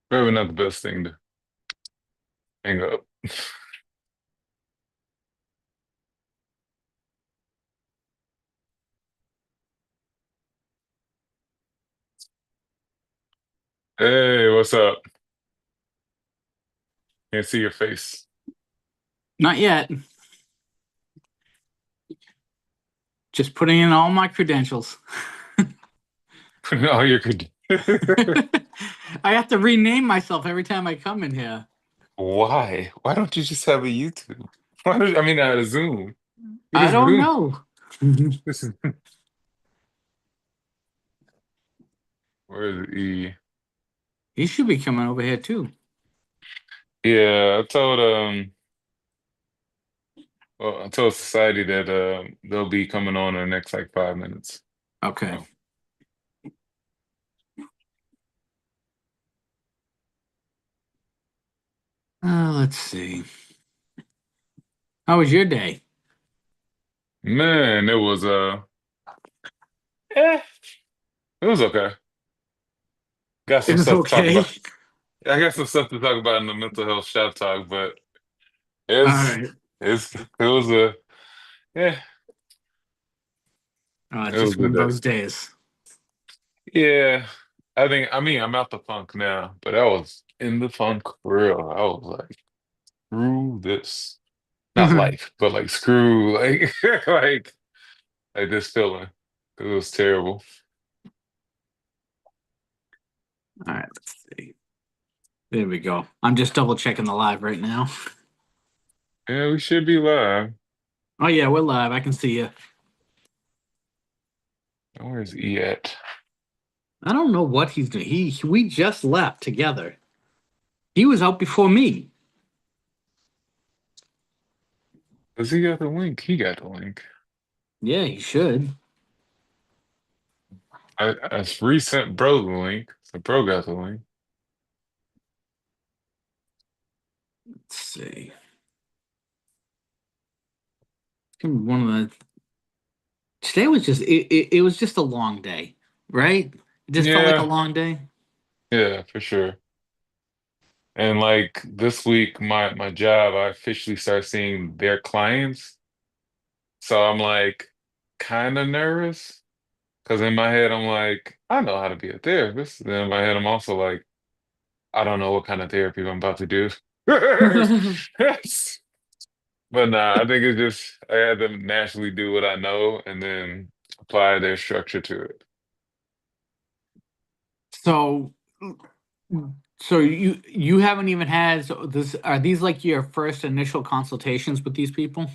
Probably not the best thing to hang up. Hey, what's up? Can't see your face. Not yet. Just putting in all my credentials. No, you're good. I have to rename myself every time I come in here. Why? Why don't you just have a YouTube? I mean, a Zoom. What I is don't Zoom? know. This is where is E? He should be coming over here too. Yeah, I told society that they'll be coming on in the next like 5 minutes. Okay. Oh. Let's see. How was your day? Man, eh, it was okay. Got It some was stuff to talk okay. about. I got some stuff to talk about in the mental health shop talk, but All it's right. it was a yeah, It's it was just a one good of day. those days. Yeah, I mean, I'm out the funk now, but I was in the funk for real. I was like, screw this. Not All life, but like screw like like this feeling. It was terrible. right. Let's see. There we go. I'm just double checking the live right now. Yeah, we should be live. Oh yeah, we're live. I can see you. Where's E at? I don't know what he's doing. We just left together. He was out before me. Does he got the link? He got the link. Yeah, he should. I resent bro the link. So bro got the link. Let's see. One of the Today was it was just a long day, right? It just felt like a Yeah, long day. yeah, for sure. And like this week, my job, I officially start seeing their clients. So I'm like kind of nervous because in my head I'm like, I know how to be a therapist. Then in my head I'm also like, I don't know what kind of therapy I'm about to do. But nah, I think it's just I had them naturally do what I know and then apply their structure to it. So so you haven't even had so this are these like your first initial consultations with these people?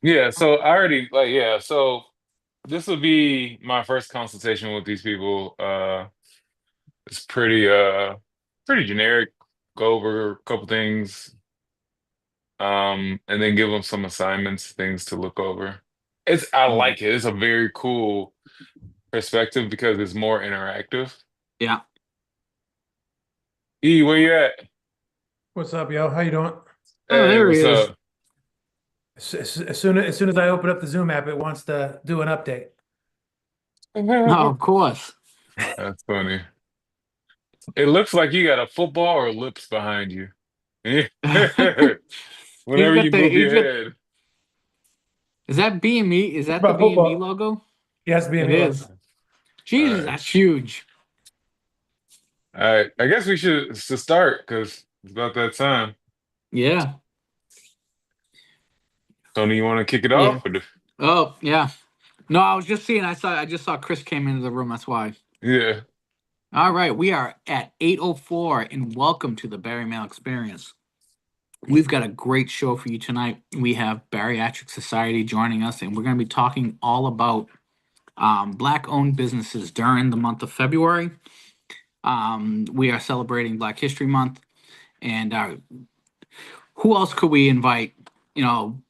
Yeah, so I already like yeah, so this will be my first consultation with these people. It's pretty generic. Go over a couple things, and then give them some assignments, things to look over. I Mm. like it. It's a very cool perspective because it's more interactive. Yeah. E, where you at? What's up, yo? How you doing? Oh, Hey, there he what's is. up? As soon as I open up the Zoom app, it wants to do an update. Oh, of course. That's funny. It looks like you got a football or lips behind you. He's Whenever got you the move he's your got head. is that BME? Is It's that the about BME football. logo? He has to be in It me logo. is. All Jesus, right. that's huge. All right. I guess we should to start because it's about that time. Yeah. Tony, you want to kick it Yeah. off? Oh, yeah. No, I just saw Chris came into the room, that's why. Yeah. All right, we are at 8:04 and welcome to the Barry Mail Experience. We've got a great show for you tonight. We have Bariatric Society joining us, and we're going to be talking all about Black-owned businesses during the month of February. We are celebrating Black History Month, and who else could we invite? You know,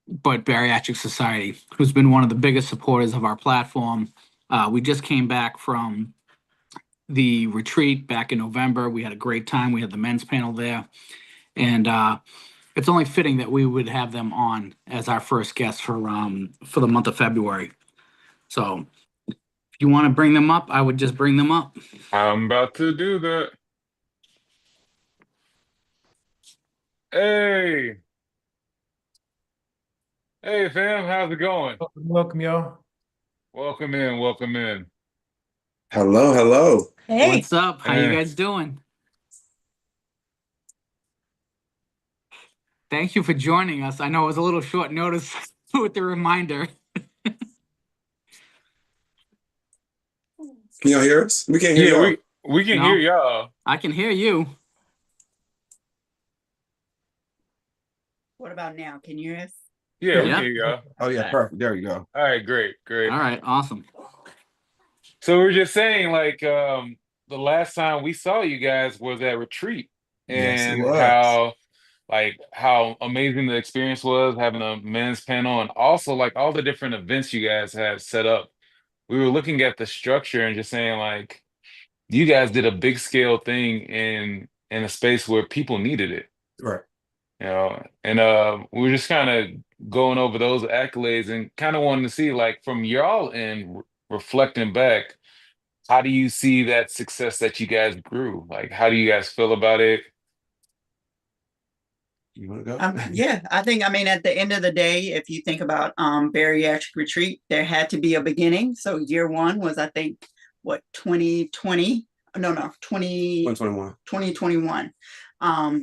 but Bariatric Society, who's been one of the biggest supporters of our platform. We just came back from the retreat back in November. We had a great time. We had the men's panel there, and it's only fitting that we would have them on as our first guest for the month of February. So If you want to bring them up, I would just bring them up. I'm about to do that. Hey, hey, fam, how's it going? Welcome, yo. Welcome in, welcome in. Hello, hello. What's up? How you Eh, guys doing? Thank you for joining us. I know it was a little short notice with the reminder. Can y'all hear us? We can't hear yeah, y'all. we can hear No, y'all. I can hear you. What about now? Can you hear us? Yeah, we Yeah. can hear y'all. Oh yeah, Okay. perfect. There you go. All right, great, great. All right, awesome. So we were just saying, like, the last time we saw you guys was at retreat, Yes, it and was. how amazing the experience was having a men's panel, and also like all the different events you guys had set up. We were looking at the structure and just saying, like, you guys did a big scale thing in a space where people needed it, Right. and we were just kind of going over those accolades and kind of wanting to see, like, from y'all and reflecting back, how do you see that success that you guys grew? Like, how do you guys feel about it? You want to go? Yeah, I mean, at the end of the day, if you think about bariatric retreat, there had to be a beginning. So year one was, I think, what, 2020? No, 121. 2021.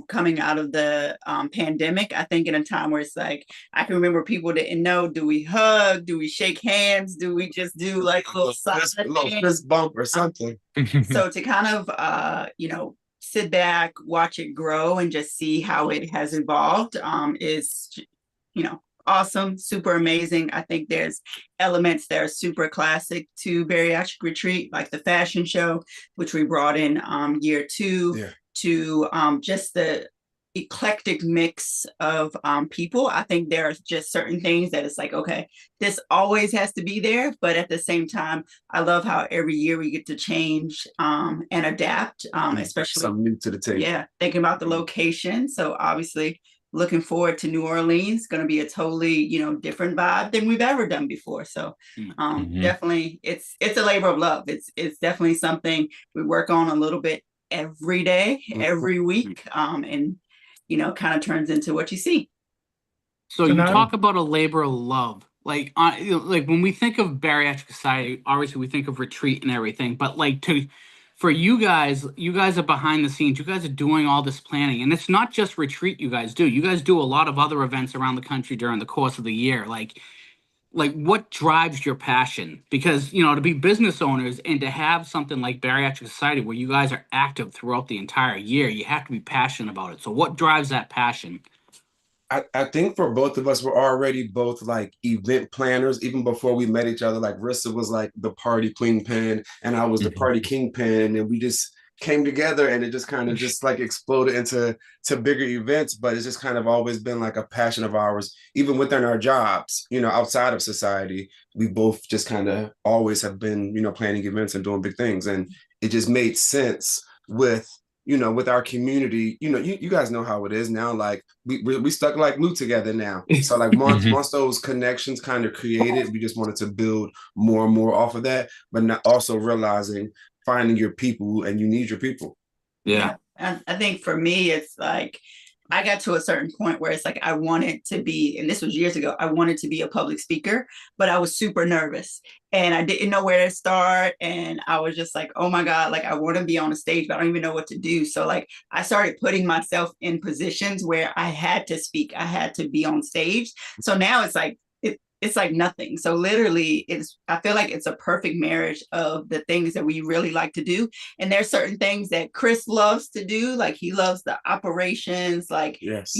Coming out of the pandemic, I think in a time where it's like, I can remember people didn't know, do we hug? Do we shake hands? Do we just do like a little side Little thing? fist bump or something. So to kind of sit back, watch it grow, and just see how it has evolved is awesome, super amazing. I think there's elements that are super classic to bariatric retreat, like the fashion show, which we brought in year two, Yeah. to just the eclectic mix of people. I think there are just certain things that it's like, okay, this always has to be there, but at the same time, I love how every year we get to change and adapt, especially something new to the table. yeah, thinking about the location. So obviously looking forward to New Orleans, going to be a totally, different vibe than we've ever done before. So Mhm. definitely it's a labor of love. It's definitely something we work on a little bit every day, every week. And kind of turns into what you see. So So you now, talk about a labor of love. Like, like when we think of bariatric society, obviously we think of retreat and everything. But like for you guys are behind the scenes. You guys are doing all this planning, and it's not just retreat. You guys do. You guys do a lot of other events around the country during the course of the year. Like what drives your passion? Because to be business owners and to have something like bariatric society where you guys are active throughout the entire year, you have to be passionate about it. So what drives that passion? I think for both of us, we're already both like event planners. Even before we met each other, like Rissa was like the party queen pin, and I was the party kingpin, and we just came together, and it just kind of just like exploded into bigger events. But it's just kind of always been like a passion of ours, even within our jobs. Outside of society, we both just kind of always have been planning events and doing big things, and it just made sense with our community. You guys know how it is now. Like we stuck like glue together now. So like Mhm. once those connections kind of created, we just wanted to build more and more off of that, but not also realizing finding your people, and you need your people. Yeah. And I think for me, it's like I got to a certain point where it's like I wanted to be, and this was years ago, I wanted to be a public speaker, but I was super nervous and I didn't know where to start. And I was just like, oh my God, like I want to be on a stage, but I don't even know what to do. So like I started putting myself in positions where I had to speak, I had to be on stage. So now it's like it's like nothing. So literally I feel like it's a perfect marriage of the things that we really like to do. And there's certain things that Chris loves to do. Like he loves the operations, like, Yes.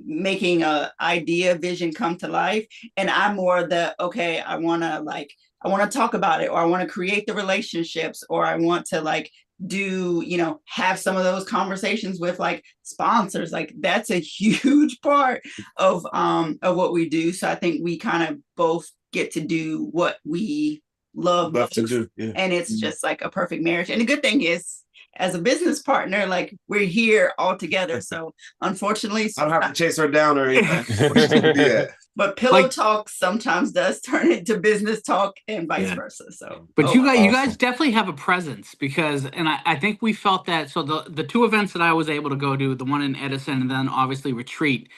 making a idea vision come to life. And I'm more okay, I want to talk about it, or I want to create the relationships, or I want to like do have some of those conversations with like sponsors. Like that's a huge part of what we do. So I think we kind of both get to do what we love Love to most. do. Yeah. And it's just like a perfect marriage. And the good thing is as a business partner, like we're here all together. So unfortunately, I don't have to chase her down or anything. Yeah. but pillow Like- talk sometimes does turn into business talk and vice Yeah. versa. So, But you awesome. guys definitely have a presence because, and I think we felt that. So the two events that I was able to go to, the one in Edison and then obviously Retreat.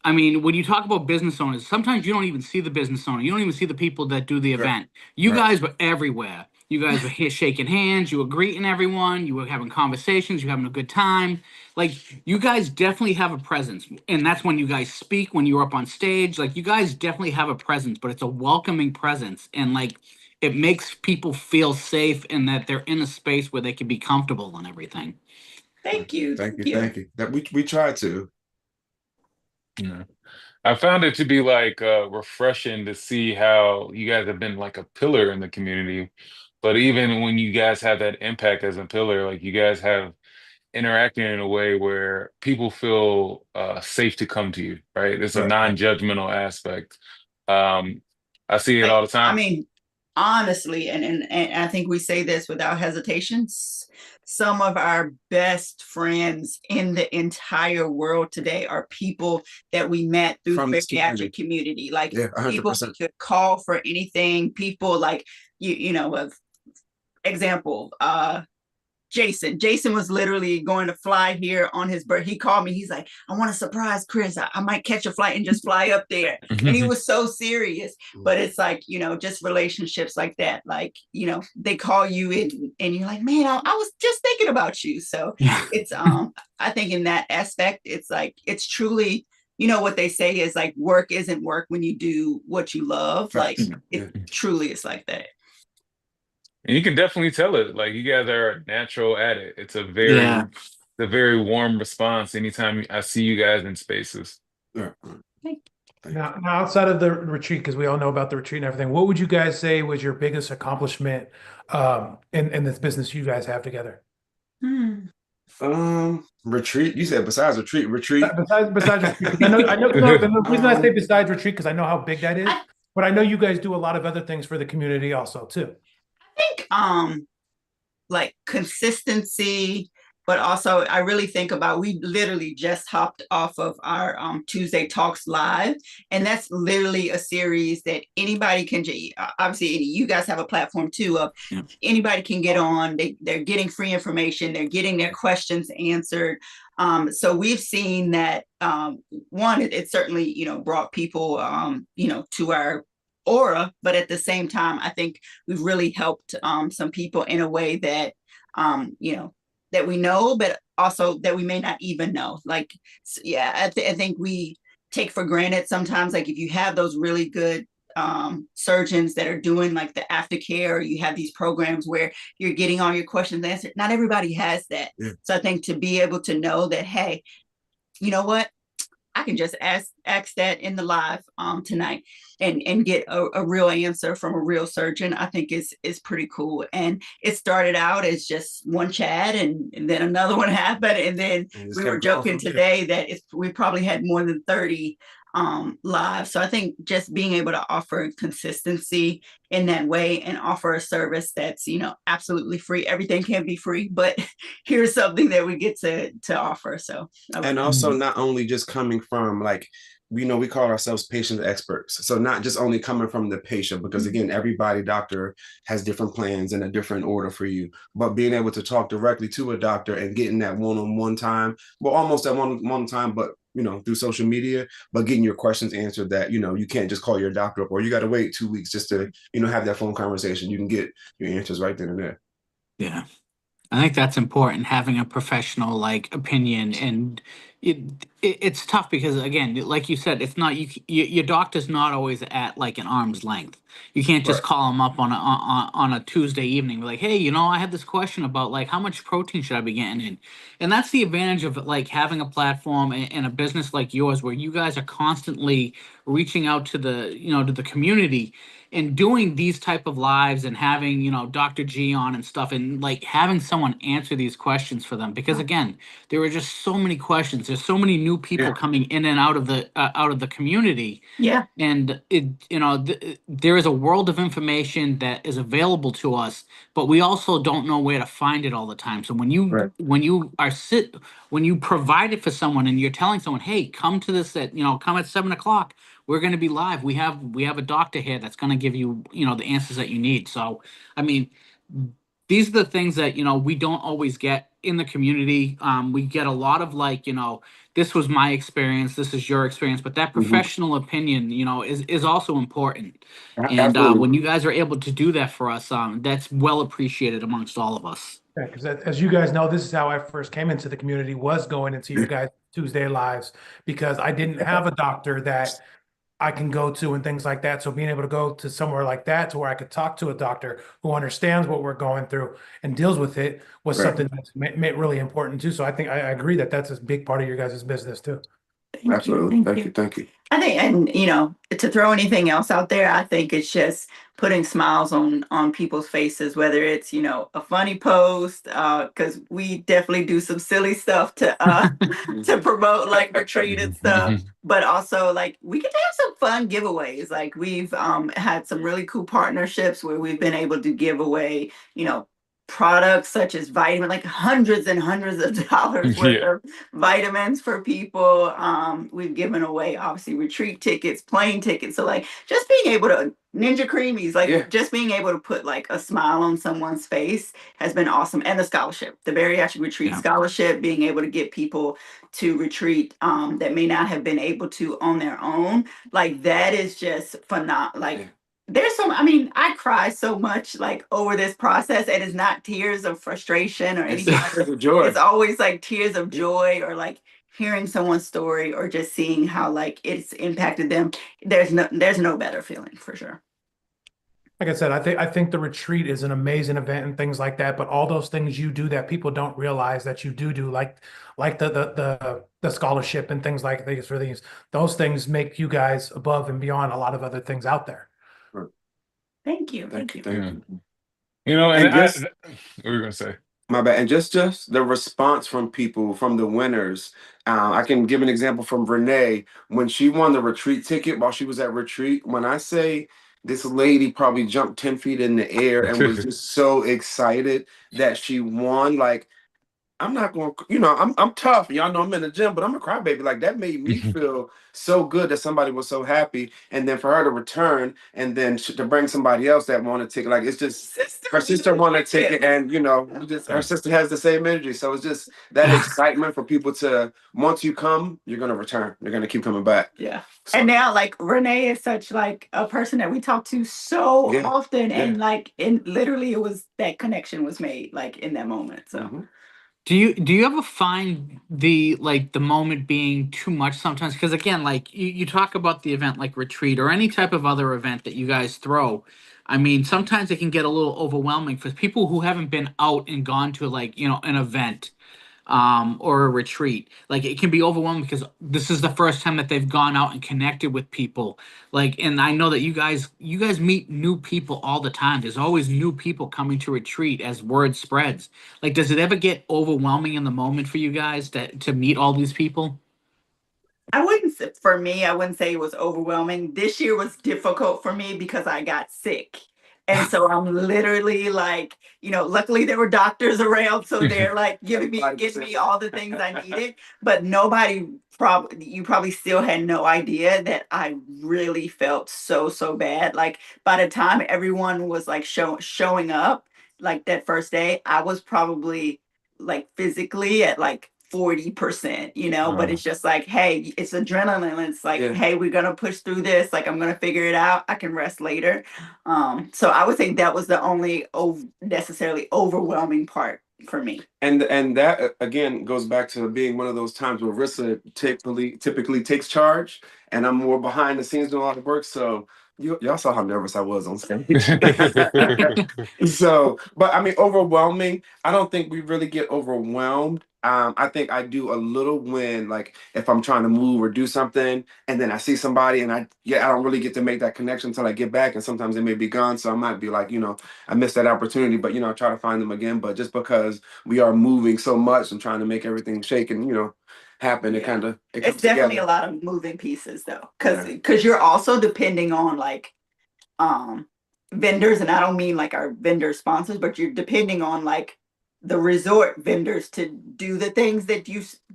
I mean, when you talk about business owners, sometimes you don't even see the business owner. You don't even see the people that do the event. You Right. guys were everywhere. You guys were here shaking hands. You were greeting everyone. You were having conversations. You were having a good time. Like, you guys definitely have a presence. And that's when you guys speak, when you're up on stage. Like, you guys definitely have a presence, but it's a welcoming presence. And, like, it makes people feel safe and that they're in a space where they can be comfortable and everything. thank you. Thank you. That we try to. Yeah. I found it to be like refreshing to see how you guys have been like a pillar in the community. But even when you guys have that impact as a pillar, like you guys have interacting in a way where people feel safe to come to you, right? It's a Right. non-judgmental aspect. Um, I see it all the I time. mean, honestly, and I think we say this without hesitation, some of our best friends in the entire world today are people that we met through From the this community. bariatric community. Like Yeah, people 100%. we could call for anything. People like you know, of example, Jason was literally going to fly here on his birthday. He called me. He's like, I want to surprise Chris. I might catch a flight and just fly up there. And he was so serious. But it's like, you know, just relationships like that. Like, you know, they call you in and you're like, man, I was just thinking about you. So it's I think in that aspect, it's like it's truly, you know, what they say is like work isn't work when you do what you love. Like it truly is like that. And you can definitely tell it. Like you guys are natural at it. Yeah. It's a very warm response anytime I see you guys in spaces. Yeah. Now, outside of the retreat, because we all know about the retreat and everything, what would you guys say was your biggest accomplishment in this business you guys have together? Retreat. You said besides retreat. Besides retreat, 'cause I know the reason I say besides retreat because I know how big that is, but I know you guys do a lot of other things for the community also too. I think like consistency, but also I really think about we literally just hopped off of our Tuesday Talks Live, and that's literally a series that anybody can obviously you guys have a platform too of anybody can get on. They're getting free information, they're getting their questions answered. So we've seen that one, it certainly, you know, brought people you know, to our aura, but at the same time, I think we've really helped some people in a way that you know, that we know, but also that we may not even know. Like, yeah, I think we take for granted sometimes, like if you have those really good surgeons that are doing like the aftercare, or you have these programs where you're getting all your questions answered. Not everybody has that. Yeah. So I think to be able to know that, hey, you know what? I can just ask that in the live tonight and get a real answer from a real surgeon. I think is pretty cool. And it started out as just one chat, and then another one happened, and then we were joking today that we probably had more than 30 live. So I think just being able to offer consistency in that way and offer a service that's, you know, absolutely free. Everything can be free, but here's something that we get to offer. So and also not only just coming from like, we know we call ourselves patient experts. So not just only coming from the patient, because again, everybody doctor has different plans and a different order for you, but being able to talk directly to a doctor and getting that one-on-one time, well, almost at one time, but you know, through social media, but getting your questions answered that, you know, you can't just call your doctor up or you got to wait 2 weeks just to, you know, have that phone conversation. You can get your answers right then and there. Yeah. I think that's important, having a professional like opinion, and it's tough because again, like you said, it's not your doctor's not always at like an arm's length. You can't just call them up on a Tuesday evening, like, hey, you know, I had this question about like how much protein should I be getting in, and that's the advantage of like having a platform and a business like yours where you guys are constantly reaching out to the, you know, to the community and doing these type of lives and having, you know, Dr. G on and stuff, and like having someone answer these questions for them, because again, there are just so many questions. There's so many new people coming in and out of the community. Yeah. And there is a world of information that is available to us, but we also don't know where to find it all the time. So Right. when you provide it for someone and you're telling someone, hey, come to this come at 7 o'clock, we're going to be live. We have a doctor here that's going to give you, the answers that you need. So, I mean, these are the things that we don't always get in the community. We get a lot of this was my experience, this is your experience, but that professional opinion, is also important. And Absolutely. when you guys are able to do that for us, that's well appreciated amongst all of us. Yeah, because as you guys know, this is how I first came into the community, was going into your guys' Tuesday lives, because I didn't have a doctor that I can go to and things like that. So being able to go to somewhere like that, to where I could talk to a doctor who understands what we're going through and deals with it, was Right. something that's really important too. So I think I agree that that's a big part of your guys' business too. Absolutely. Thank you. I think, and to throw anything else out there, I think it's just putting smiles on people's faces, whether it's a funny post, because we definitely do some silly stuff to to promote like retreat and stuff, but also like we get to have some fun giveaways. Like we've had some really cool partnerships where we've been able to give away products such as vitamin, like hundreds and hundreds of dollars worth Yeah. of vitamins for people. We've given away obviously retreat tickets, plane tickets. So like just being able to ninja creamies, like just being able to put like a smile on someone's face has been awesome. And the scholarship, the bariatric retreat scholarship, being able to get people to retreat that may not have been able to on their own, like that is just phenomenal. Like there's some, I mean, I cry so much like over this process, and it's not tears of frustration or anything like that. It's always like tears of joy, or like hearing someone's story, or just seeing how like it's impacted them. There's no better feeling, for sure. Like I said, I think the retreat is an amazing event and things like that. But all those things you do that people don't realize that you do, like the scholarship and things like these for these, those things make you guys above and beyond a lot of other things out there. Thank you. Thank you. And just, what were you gonna say? My bad. And just the response from people, from the winners. I can give an example from Renee when she won the retreat ticket while she was at retreat. When I say this lady probably jumped 10 feet in the air and was just so excited that she won, like, I'm not going to, I'm tough. Y'all know I'm in the gym, but I'm a crybaby. Like that made me feel so good that somebody was so happy. And then for her to return and then to bring somebody else that wanted to take it, like it's just her sister wanted to take it, and her sister has the same energy. So it's just that excitement for people to, once you come, you're gonna return. You're gonna keep coming back. Yeah. So, and now like Renee is such like a person that we talk to so often, and like literally it was that connection was made like in that moment. So do you ever find the moment being too much sometimes? Because again, like you talk about the event like retreat or any type of other event that you guys throw. I mean, sometimes it can get a little overwhelming for people who haven't been out and gone to an event or a retreat. Like it can be overwhelming because this is the first time that they've gone out and connected with people. Like, and I know that you guys meet new people all the time. There's always new people coming to retreat as word spreads. Like, does it ever get overwhelming in the moment for you guys to meet all these people? For me, I wouldn't say it was overwhelming. This year was difficult for me because I got sick. And so I'm literally like, luckily there were doctors around. So they're like getting me all the things I needed. But you probably still had no idea that I really felt so bad. Like by the time everyone was like showing up, like that first day, I was probably like physically at like 40%, but it's just like, hey, it's adrenaline. It's like, hey, we're gonna push through this. Like, I'm gonna figure it out. I can rest later. So I would say that was the only necessarily overwhelming part for me. And that again goes back to being one of those times where Rissa typically takes charge, and I'm more behind the scenes doing all the work. So y'all saw how nervous I was on stage. So, but I mean, overwhelming. I don't think we really get overwhelmed. I think I do a little when, like, if I'm trying to move or do something, and then I see somebody, and I don't really get to make that connection until I get back, and sometimes they may be gone, so I might be like, I missed that opportunity, but I try to find them again. But just because we are moving so much and trying to make everything shake, and happen. It Yeah. kind of It's definitely a lot of moving pieces though, because you're also depending on like vendors, and I don't mean like our vendor sponsors, but you're depending on like the resort vendors to do the things that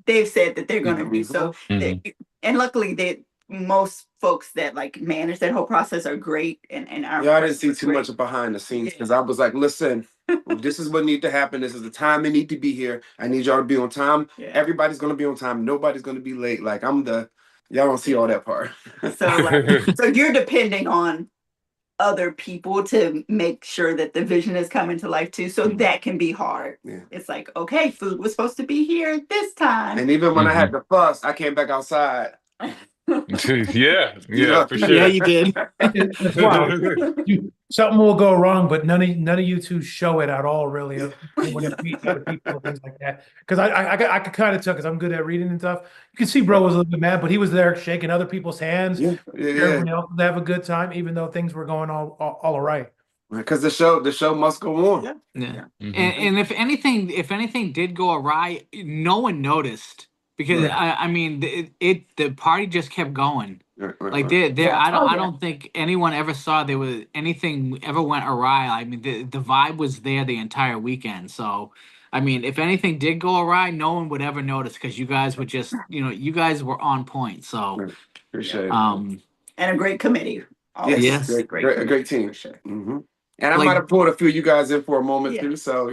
they've said that they're going to do. So Mhm. and luckily they most folks that like manage that whole process are great, and our Yeah, I didn't see person was too great. much behind the scenes Yeah. because I was like, listen, this is what need to happen. This is the time they need to be here. I need y'all to be on time. Yeah. Everybody's gonna be on time. Nobody's gonna be late. Like y'all don't see all that part. So you're depending on other people to make sure that the vision is coming to life too. So that can be hard. Yeah. It's like, okay, food was supposed to be here this time. And even when I had Mhm. the fuss, I came back outside. Yeah, You yeah, know? for Yeah, sure. you did. It's wild. Something will go wrong, but none of you two show it at all, really, when it's meeting other people and things like that. Because I could kind of tell, because I'm good at reading and stuff. You can see bro was a little bit mad, but he was there shaking other people's hands. Yeah, Everybody else to have a good time, even though things were going all right. Because the show must go on. Yeah. Yeah. Mhm. And if anything did go awry, no one noticed because Yeah. I mean the party just kept going. Like Right. there Yeah. I Yeah. don't think anyone ever saw there was anything ever went awry. I mean the vibe was there the entire weekend. So I mean if anything did go awry, no one would ever notice because you guys were just you guys were on point. So Appreciate it. um And a great committee. Yes, yes. a great team. For sure. And I Like might have pulled a few of you guys in for a moment Yeah. too. So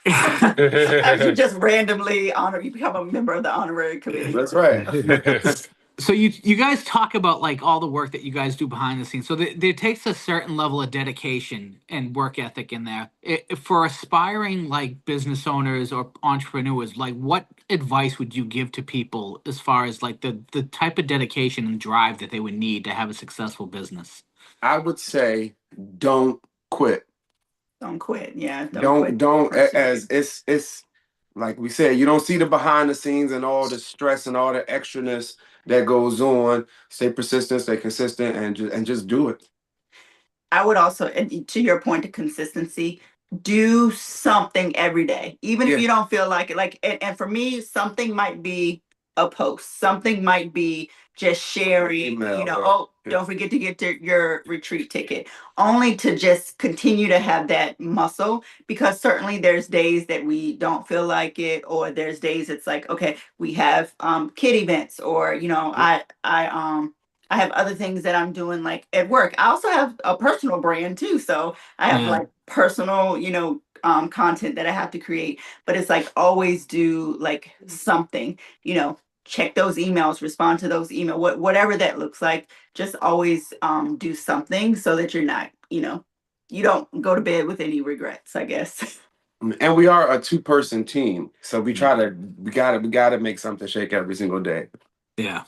As you just randomly you become a member of the honorary committee. that's right. So you guys talk about like all the work that you guys do behind the scenes. So there takes a certain level of dedication and work ethic in there. For aspiring like business owners or entrepreneurs, like what advice would you give to people as far as like the type of dedication and drive that they would need to have a successful business? I would say don't quit. Don't quit. Yeah. Don't quit. Don't as Persevere. it's like we said, you don't see the behind the scenes and all the stress and all the extraness that goes on. Stay persistent, stay consistent, and just do it. I would also, and to your point of consistency, do something every day, even if Yeah. you don't feel like it. Like, and for me, something might be a post, something might be just sharing, Email, right. oh, Yeah. don't forget to get your retreat ticket, only to just continue to have that muscle, because certainly there's days that we don't feel like it, or there's days it's like, okay, we have kid events, or I have other things that I'm doing like at work. I also have a personal brand too. So I have Yeah. like personal, content that I have to create. But it's like always do like something, check those emails, respond to those emails, whatever that looks like. Just always do something so that you're not, you don't go to bed with any regrets, I guess. And we are a 2-person team, so we gotta make something shake every single day. Yeah.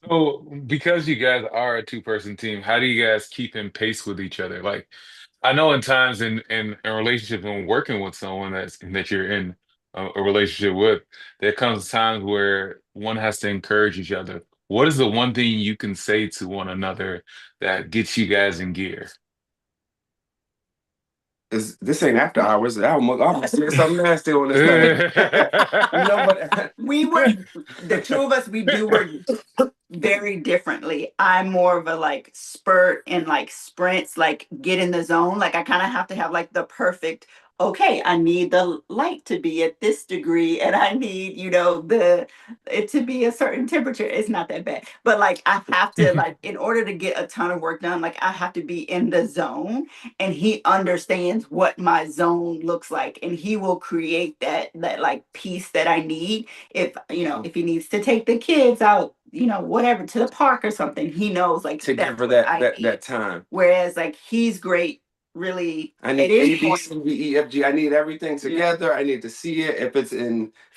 So, because you guys are a two-person team, how do you guys keep in pace with each other? Like, I know in times in a relationship and working with someone that you're in a relationship with, there comes times where one has to encourage each other. What is the one thing you can say to one another that gets you guys in gear? This ain't after hours. I almost said something nasty on this thing. But The two of us, we do work very differently. I'm more of a like spurt and like sprints, like get in the zone. Like I kind of have to have like the perfect, okay, I need the light to be at this degree, and I need, it to be a certain temperature. It's not that bad. But like I have to, like, in order to get a ton of work done, like I have to be in the zone, and he understands what my zone looks like, and he will create that like piece that I need. If he needs to take the kids out, whatever, to the park or something, he knows like to give that's her what I need. that time. Whereas like he's great, really. I need at any A, B, point- C, D, E, F, G. I need everything together. I need to see it. If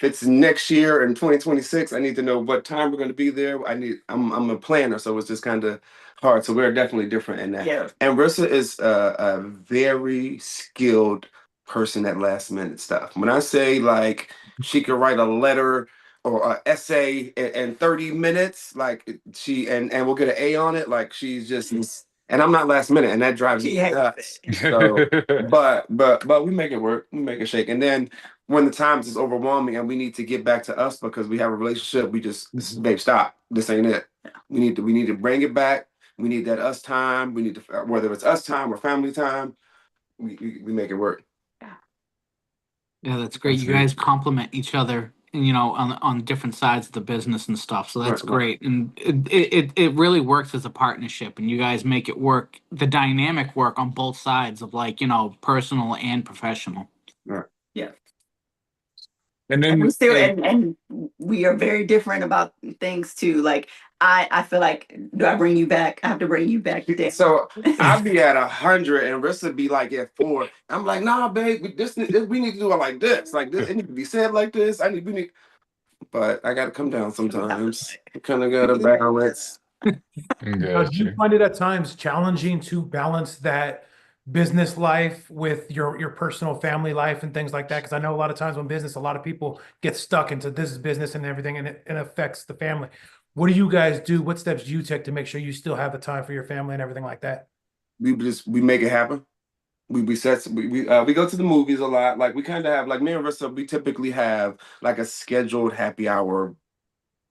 it's next year in 2026, I need to know what time we're going to be there. I'm a planner, so it's just kind of hard. So we're definitely different in that. Yeah. And Rissa is a very skilled person at last minute stuff. When I say like she could write a letter or an essay in 30 minutes, like and we'll get an A on it. Like she's just, and I'm not last minute, and that drives me nuts. So, but we make it work. We make it shake. And then when the times is overwhelming and we need to get back to us because we have a relationship, we just, babe, stop. This ain't it. We need to bring it back. We need that us time. We need to, whether it's us time or family time, we make it work. Yeah, that's great. You guys complement each other, and on different sides of the business and stuff. So that's Right, right. great, and it really works as a partnership, and you guys make it work. The dynamic work on both sides of personal and professional. Right. Yeah. And And we then, still and we are very different about things too. Like I feel like, do I bring you back? I have to bring you back there. So I'd be at 100 and Rissa be like at 4. I'm like, nah, babe, we need to do it like this. Like this, it need to be said like this. We need, but I gotta come down sometimes. Kind of gotta balance. Now, do you gotcha. find it at times challenging to balance that business life with your personal family life and things like that? Because I know a lot of times when business, a lot of people get stuck into this is business and everything, and it affects the family. What do you guys do? What steps do you take to make sure you still have the time for your family and everything like that? We make it happen. We go to the movies a lot. Like we kind of have like me and Rissa, we typically have like a scheduled happy hour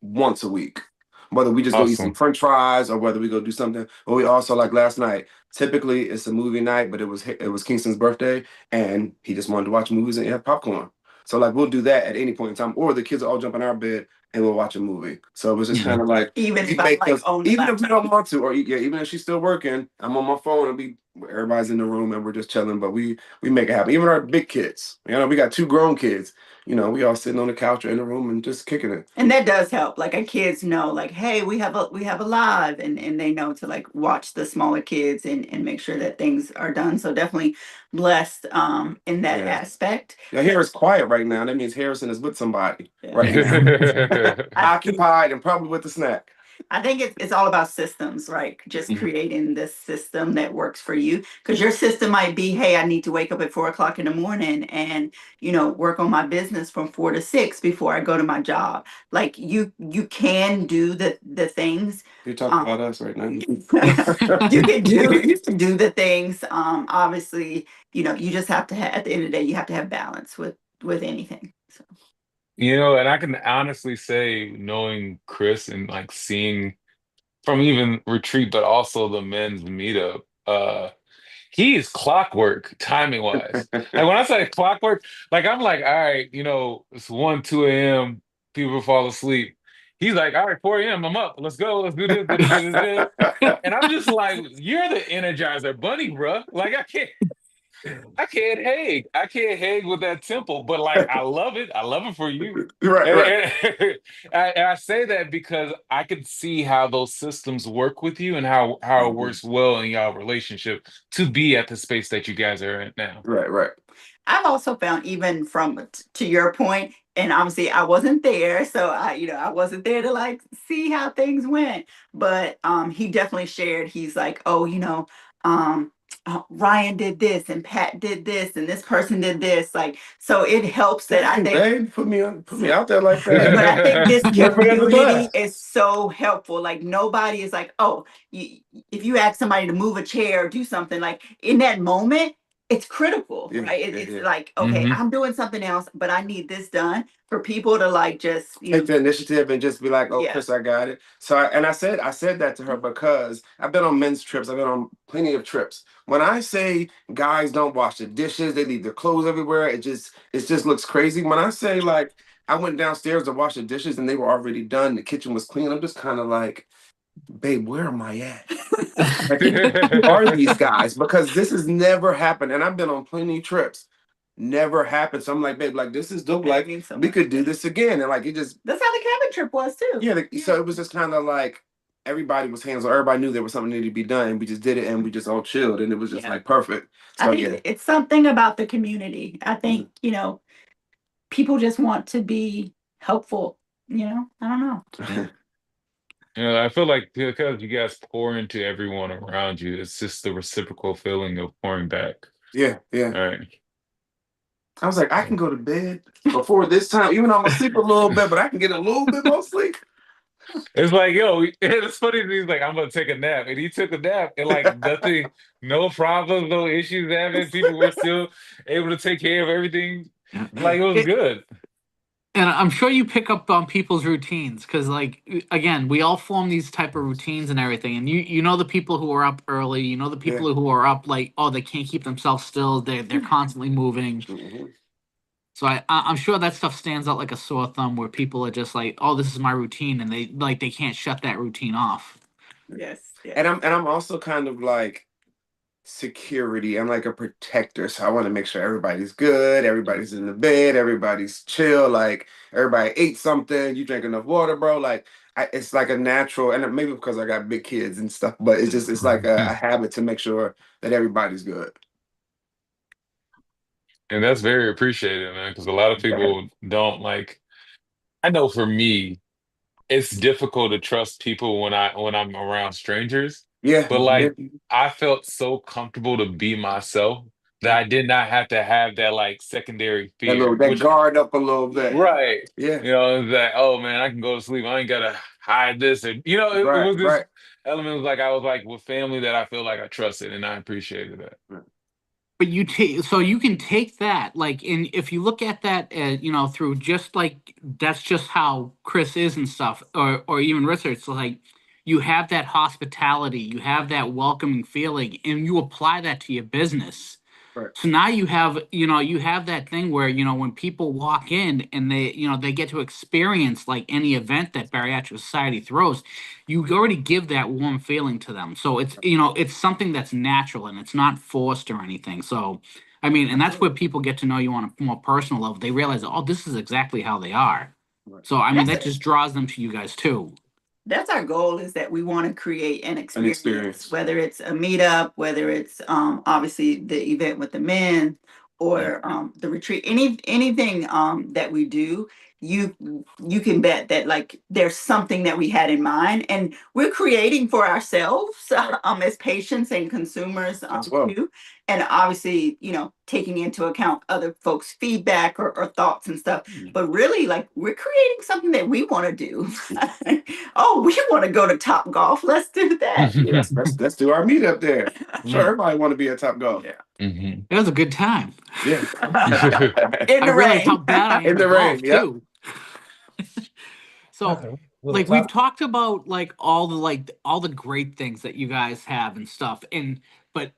once a week. Whether we just go eat some Awesome. French fries or whether we go do something. But we also like last night. Typically it's a movie night, but it was Kingston's birthday, and he just wanted to watch movies and have popcorn. So like we'll do that at any point in time, or the kids will all jump in our bed and we'll watch a movie. So it was just kind of like Even if I'm like on the even if we laptop. don't want to, or yeah, even if she's still working, I'm on my phone and everybody's in the room and we're just chilling. But we make it happen. Even our big kids, we got 2 grown kids. We all sitting on the couch or in the room and just kicking it. And that does help. Like our kids know, like, hey, we have a live, and they know to like watch the smaller kids and make sure that things are done. So definitely blessed in that Yeah. aspect. Your hair is quiet right now. That means Harrison is with somebody right Yeah. now. Occupied and probably with a snack. I think it's all about systems, right? Just creating this system that works for you. Because your system might be, hey, I need to wake up at 4 o'clock in the morning and work on my business from 4 to 6 before I go to my job. Like you can do the things. You're talking about us right now. You can do the things. Obviously, you just have to have, at the end of the day, you have to have balance with anything. So. And I can honestly say, knowing Chris and like seeing from even retreat, but also the men's meetup, he is clockwork timing wise. Like when I say clockwork, like I'm like, all right, it's 1, 2 a.m. People fall asleep. He's like, all right, 4 a.m. I'm up. Let's go. Let's do this. Da, da, da, da, da. And I'm just like, you're the Energizer Bunny, bruh. Like I can't hang with that temple, but like I love it. I love it for you. Right, And, right. and I say that because I can see how those systems work with you and how it works well in your relationship to be at the space that you guys are at now. Right, right. I've also found, even from to your point, and obviously I wasn't there, so I wasn't there to like see how things went. But he definitely shared. He's like, oh, Ryan did this and Pat did this and this person did this. Like, so it helps that I Dang, think. babe, put me out there like But I think that. this Never forget the community class. is so helpful. Like nobody is like, oh, if you ask somebody to move a chair or do something, like in that moment, it's critical, Yeah, right? yeah, It's yeah. like, okay, Hmm. I'm doing something else, but I need this done for people to like just, Take the initiative and just be like, "Oh, yeah. Chris, I got it." So, I said that to her because I've been on men's trips. I've been on plenty of trips. When I say guys don't wash the dishes, they leave their clothes everywhere. It just looks crazy. When I say like I went downstairs to wash the dishes and they were already done, the kitchen was clean. I'm just kind of like, babe, where am I at? Like, who are these guys? Because this has never happened, and I've been on plenty of trips. Never happened. So I'm like, babe, like this is dope. That Like means so we much. could do this again, and like it just That's how the cabin trip was too. yeah. So it was just kind of like everybody was hands on. Everybody knew there was something needed to be done, and we just did it, and we just all chilled, and it was just Yeah. like perfect. I So think yeah, it's something about the community. I think, people just want to be helpful, I don't know. I feel like because you guys pour into everyone around you, it's just the reciprocal feeling of pouring back. yeah, yeah. All right. I was like, I can go to bed before this time, even though I'm gonna sleep a little bit, but I can get a little bit more sleep. It's like, yo, it's funny that he's like, I'm gonna take a nap. And he took a nap and like nothing, no problems, no issues happened. People were still able to take care of everything. Like it was good. And I'm sure you pick up on people's routines because, like, again, we all form these type of routines and everything. And you know the people who are up early, you know the Yeah. people who are up like, oh, they can't keep themselves still. They're constantly moving. Mhm. So I'm sure that stuff stands out like a sore thumb where people are just like, oh, this is my routine, and they can't shut that routine off. Yes. Yes. And I'm also kind of like security. I'm like a protector, so I want to make sure everybody's good, everybody's in the bed, everybody's chill, like everybody ate something, you drink enough water, bro. Like it's like a natural, and maybe because I got big kids and stuff, but it's like a habit to make sure that everybody's good. And that's very appreciated, man, because a lot of people don't like. I know for me, it's difficult to trust people when I'm around strangers, Yeah, but yeah. like I felt so comfortable to be myself that I did not have to have that like secondary fear, That which guard up a little bit. right, Yeah, it's like, oh man, I can go to sleep. I ain't gotta hide this, and it right, was this right. element was like I was like with family that I feel like I trusted, and I appreciated that. But you take so you can take that like and if you look at that through just like that's just how Chris is and stuff or even Richard. So like you have that hospitality, you have that welcoming feeling, and you apply that to your business. Right. So now you have that thing where, when people walk in and they get to experience like any event that Bariatric Society throws, you already give that warm feeling to them. So it's something that's natural and it's not forced or anything. So, I mean, and that's where people get to know you on a more personal level. They realize, oh, this is exactly how they are. Right. So, I mean, That's that just draws them to you guys too. that's our goal, is that we want to create an experience, experience. whether it's a meetup, whether it's obviously the event with the men, or the retreat, anything that we do. You can bet that like there's something that we had in mind, and we're creating for ourselves as patients and consumers As well. too, and obviously taking into account other folks' feedback or thoughts and stuff. But really, like, we're creating something that we want to do. Oh, we want to go to Top Golf. Let's do that. Yes, let's do our meetup there. I'm sure Yeah. everybody want to be at Top Golf. Yeah. Mhm. It was a good time. Yeah. In I the realize rain. how bad I am In the at golf rain, yep. too. So, Okay. Little like we've top. talked about like all the great things that you guys have and stuff, and but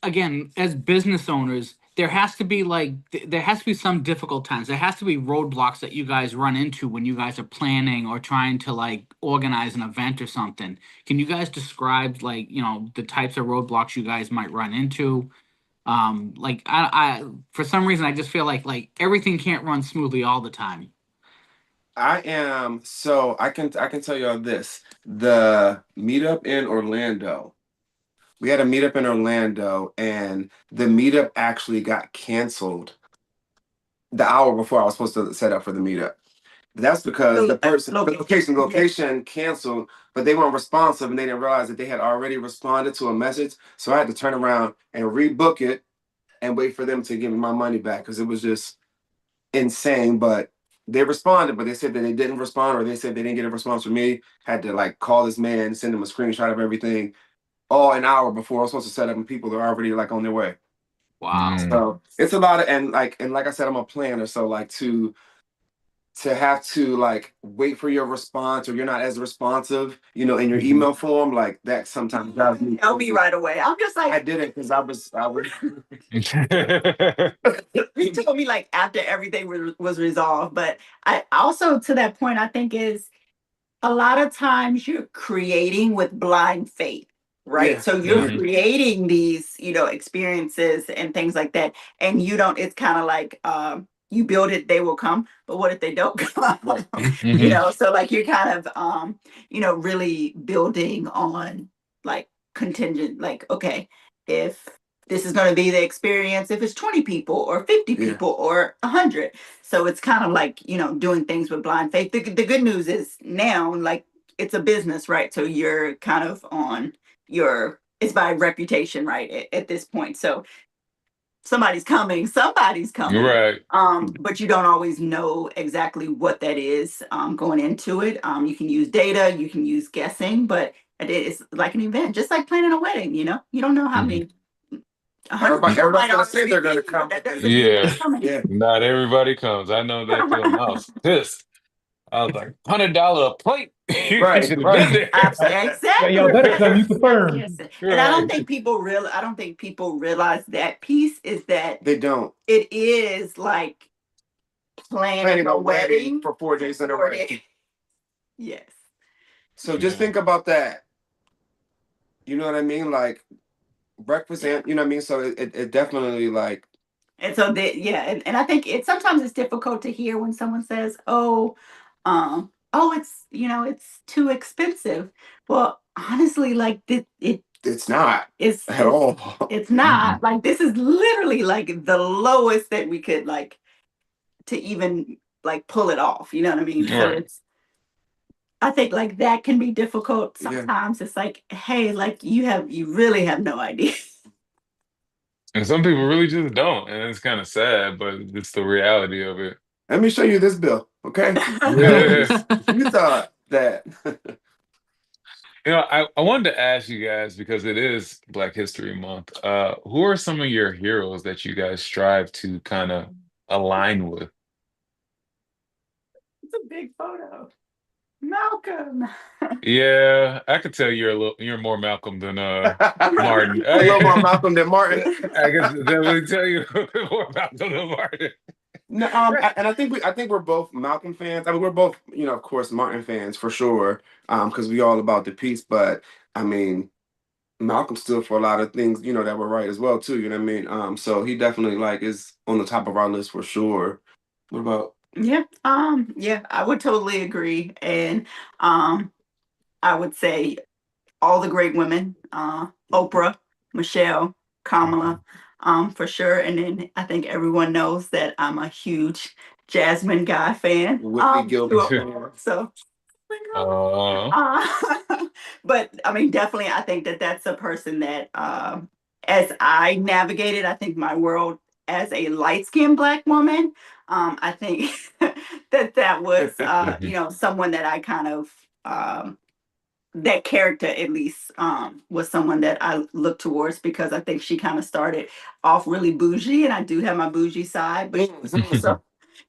again, as business owners, there has to be there has to be some difficult times. There has to be roadblocks that you guys run into when you guys are planning or trying to like organize an event or something. Can you guys describe like the types of roadblocks you guys might run into? Like I for some reason I just feel like everything can't run smoothly all the time. I can tell you all this. The meetup in Orlando. We had a meetup in Orlando, and the meetup actually got canceled the hour before I was supposed to set up for the meetup. That's because the location canceled, but they weren't responsive and they didn't realize that they had already responded to a message. So I had to turn around and rebook it and wait for them to give me my money back because it was just insane. But they responded, but they said that they didn't respond, or they said they didn't get a response from me. Had to like call this man, send him a screenshot of everything, all an hour before I was supposed to set up, and people are already like on their way. Wow. Mm. So it's a lot of and like I said, I'm a planner, so like to have to like wait for your response, or you're not as responsive, in your email form, like that sometimes drives me. Tell me right away. I'm just I like, didn't because I was he told me like after everything was resolved. But I also, to that point, I think is a lot of times you're creating with blind faith, right? Yeah. So you're Mhm. creating these, experiences and things like that, and you don't. It's kind of like you build it, they will come. But what if they don't come? Mhm. So like you're kind of really building on like contingent, like, okay, if this is going to be the experience, if it's 20 people or 50 Yeah. people or 100. So it's kind of like, doing things with blind faith. The good news is now, like, it's a business, right? So you're kind of on it's by reputation, right? At this point. So somebody's coming. Right. But you don't always know exactly what that is going into it. You can use data, you can use guessing, but it's like an event, just like planning a wedding. You don't know how Mhm. many Everybody's gonna say they're gonna come. Yeah, Yeah. not everybody comes. I know that feeling. I was pissed. I was like, $100 a plate. You Right, should have been right. there. Yeah, Exactly. y'all better come. You confirm. Yes. And Right. I don't think people realize that piece is that They don't. it is like planning a wedding for 4 days in a row. 4 days. Yes. So just think about that. You know what I mean? Like breakfast and you know what I mean? So it definitely like And so and I think sometimes it's difficult to hear when someone says, oh, it's too expensive. Well, honestly, like it's not it's at all. it's not Mm-mm. like this is literally like the lowest that we could like to even like pull it off. You know what I mean? So Right. I think like that can be difficult Yeah. sometimes. It's like, hey, like you really have no idea. And some people really just don't, and it's kind of sad, but it's the reality of it. Let me show you this bill, okay? Yeah. You thought that. I wanted to ask you guys because it is Black History Month. Who are some of your heroes that you guys strive to kind of align with? It's a big photo. Malcolm. Yeah, I could tell you're more Malcolm than Martin. A little more Malcolm than Martin. I can definitely tell you more Malcolm than Martin. No, and I think we're both Malcolm fans. I mean, we're both, of course, Martin fans for sure. Because we all about the peace. But I mean, Malcolm stood for a lot of things, that were right as well too. You know what I mean? So he definitely like is on the top of our list for sure. What about? Yeah, I would totally agree. And I would say all the great women, Oprah, Michelle, Kamala, for sure. And then I think everyone knows that I'm a huge Jasmine Guy fan. Whitney Gilbert. So, Uh, but I mean, definitely, I think that that's a person that, as I navigated, I think my world as a light-skinned Black woman, I think that was, someone that I kind of, that character at least was someone that I looked towards because I think she kind of started off really bougie, and I do have my bougie side, but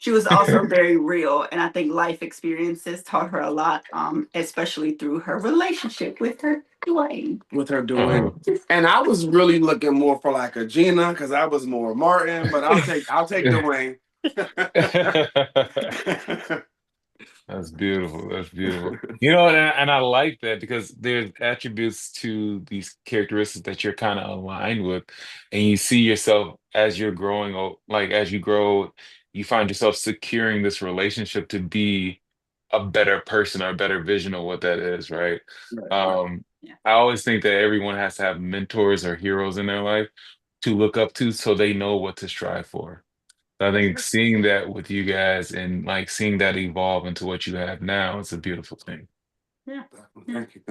she was also very real, and I think life experiences taught her a lot, especially through her relationship with her Dwayne. And I was really looking more for like a Gina because I was more Martin, but I'll take Dwayne. That's beautiful. That's beautiful. And I like that because there's attributes to these characteristics that you're kind of aligned with, and you see yourself as you're growing, like as you grow, you find yourself securing this relationship to be a better person or a better vision of what that is, right? Right. Yeah. I always think that everyone has to have mentors or heroes in their life to look up to so they know what to strive for. I think seeing that with you guys and like seeing that evolve into what you have now is a beautiful thing. Yeah. Thank you.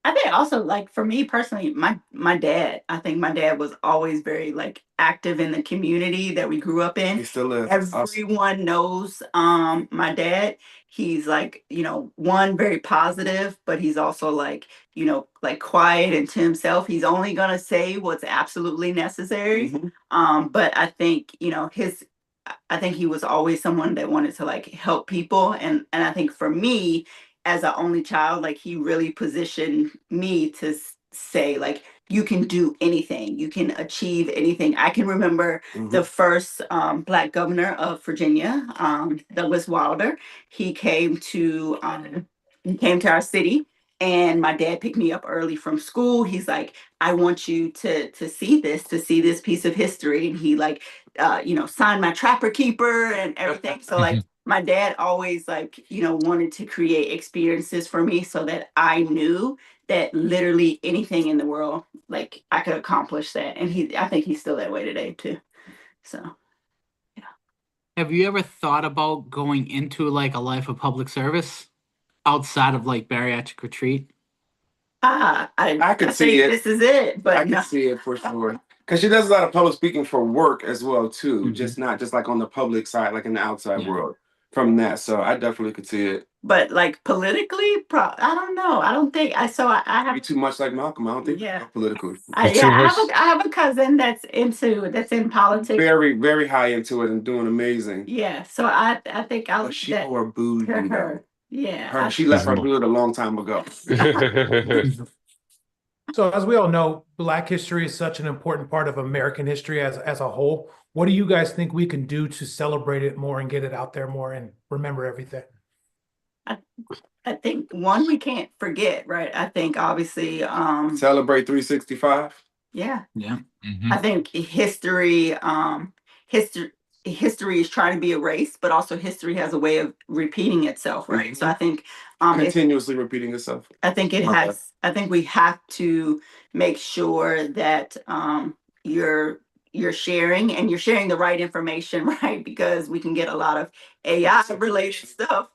I think also like for me personally, my dad, I think my dad was always very like active in the community that we grew up in. He still is. Everyone knows my dad. He's like, one very positive, but he's also like, like quiet and to himself. He's only gonna say what's absolutely necessary. But I think, I think he was always someone that wanted to like help people. And I think for me, as an only child, like he really positioned me to say, like, you can do anything, you can achieve anything. I can remember the first Black governor of Virginia, Douglas Wilder. He came to our city, and my dad picked me up early from school. He's like, I want you to see this piece of history, and he like signed my trapper keeper and everything. So like my dad always like, wanted to create experiences for me so that I knew that literally anything in the world, like I could accomplish that. And I think he's still that way today too. So, yeah. Have you ever thought about going into like a life of public service outside of like bariatric retreat? I could see it. This is it, but I can see it for sure. Because she does a lot of public speaking for work as well too, just not just like on the public side, like in the outside world from that. So I definitely could see it. but like politically, I don't know. I don't think I Be have. too much like Malcolm. I don't think Yeah. politically. Too much. I have a cousin that's in politics. Very, very high into it and doing amazing. Yeah, so I think I'll But she that or booed to you though. her. Yeah, She left He's her good a long time ago. So as we all know, Black history is such an important part of American history as a whole. What do you guys think we can do to celebrate it more and get it out there more and remember everything? I, I think one we can't forget, right? I think obviously, Celebrate 365. yeah, Yeah. I think history history is trying to be erased, but also history has a way of repeating itself, right? So I think it's Continuously repeating itself. I think it Okay. has. I think we have to make sure that you're sharing and you're sharing the right information, right? Because we can get a lot of AI related stuff,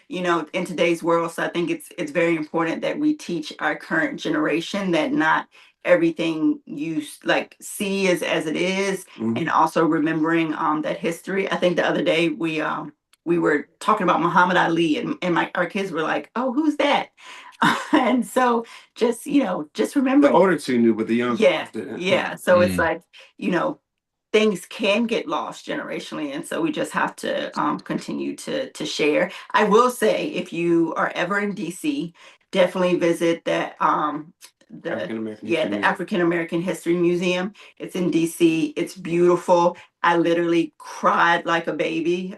in today's world. So I think it's very important that we teach our current generation that not everything you like see is as it is, Mhm. and also remembering that history. I think the other day we were talking about Muhammad Ali, and our kids were like, "Oh, who's that?" And so just The remember. older two knew, but the younger Yeah, ones didn't. yeah. So it's Mm. like, things can get lost generationally, and so we just have to continue to share. I will say, if you are ever in DC, definitely visit that African American yeah, History the Museum. African American History Museum. It's in DC. It's beautiful. I literally cried like a baby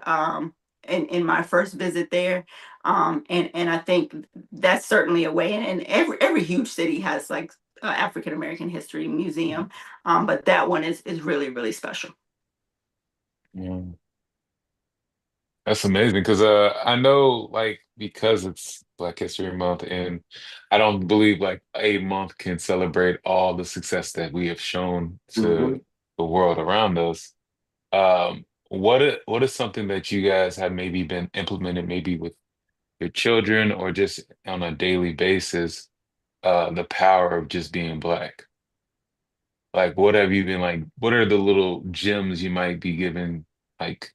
in my first visit there. And I think that's certainly a way. And every huge city has like African American History Museum, but that one is really really special. Mm. That's amazing because I know like because it's Black History Month and I don't believe like a month can celebrate all the success that we have shown Mhm. to the world around us. What is something that you guys have maybe been implemented maybe with your children or just on a daily basis, the power of just being Black? Like what have you been like, what are the little gems you might be giving like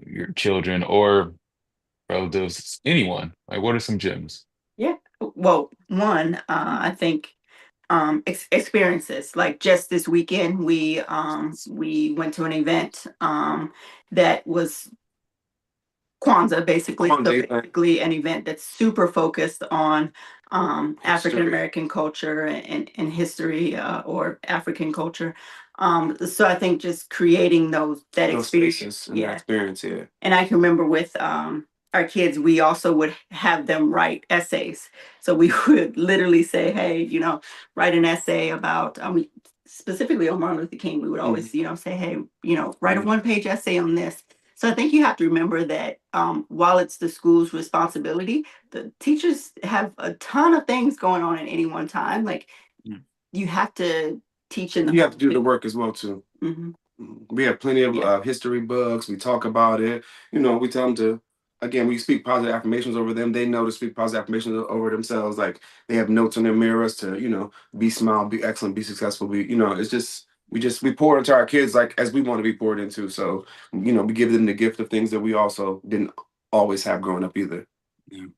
your children or relatives, anyone? Like, what are some gems? Yeah. Well, one, I think experiences. Like just this weekend, we went to an event that was Kwanzaa, basically. So Kwanzaa event. basically an event that's super focused on African History. American culture and history, or African culture. So I think just creating that Those experience. spaces and that Yeah. experience, yeah. And I can remember with our kids, we also would have them write essays. So we would literally say, hey, write an essay about, specifically on Martin Luther King. We would always, say, hey, write a one-page essay on this. So I think you have to remember that while it's the school's responsibility, the teachers have a ton of things going on at any one time. Like Mm. you have to teach in the You have to do the moment. work as well too. Mhm. We have plenty of Yeah. history books. We talk about it. We tell them to, again, we speak positive affirmations over them. They know to speak positive affirmations over themselves. Like they have notes on their mirrors to, be smile, be excellent, be successful. It's just, we pour into our kids like as we want to be poured into. So, we give them the gift of things that we also didn't always have growing up either. Yeah. No,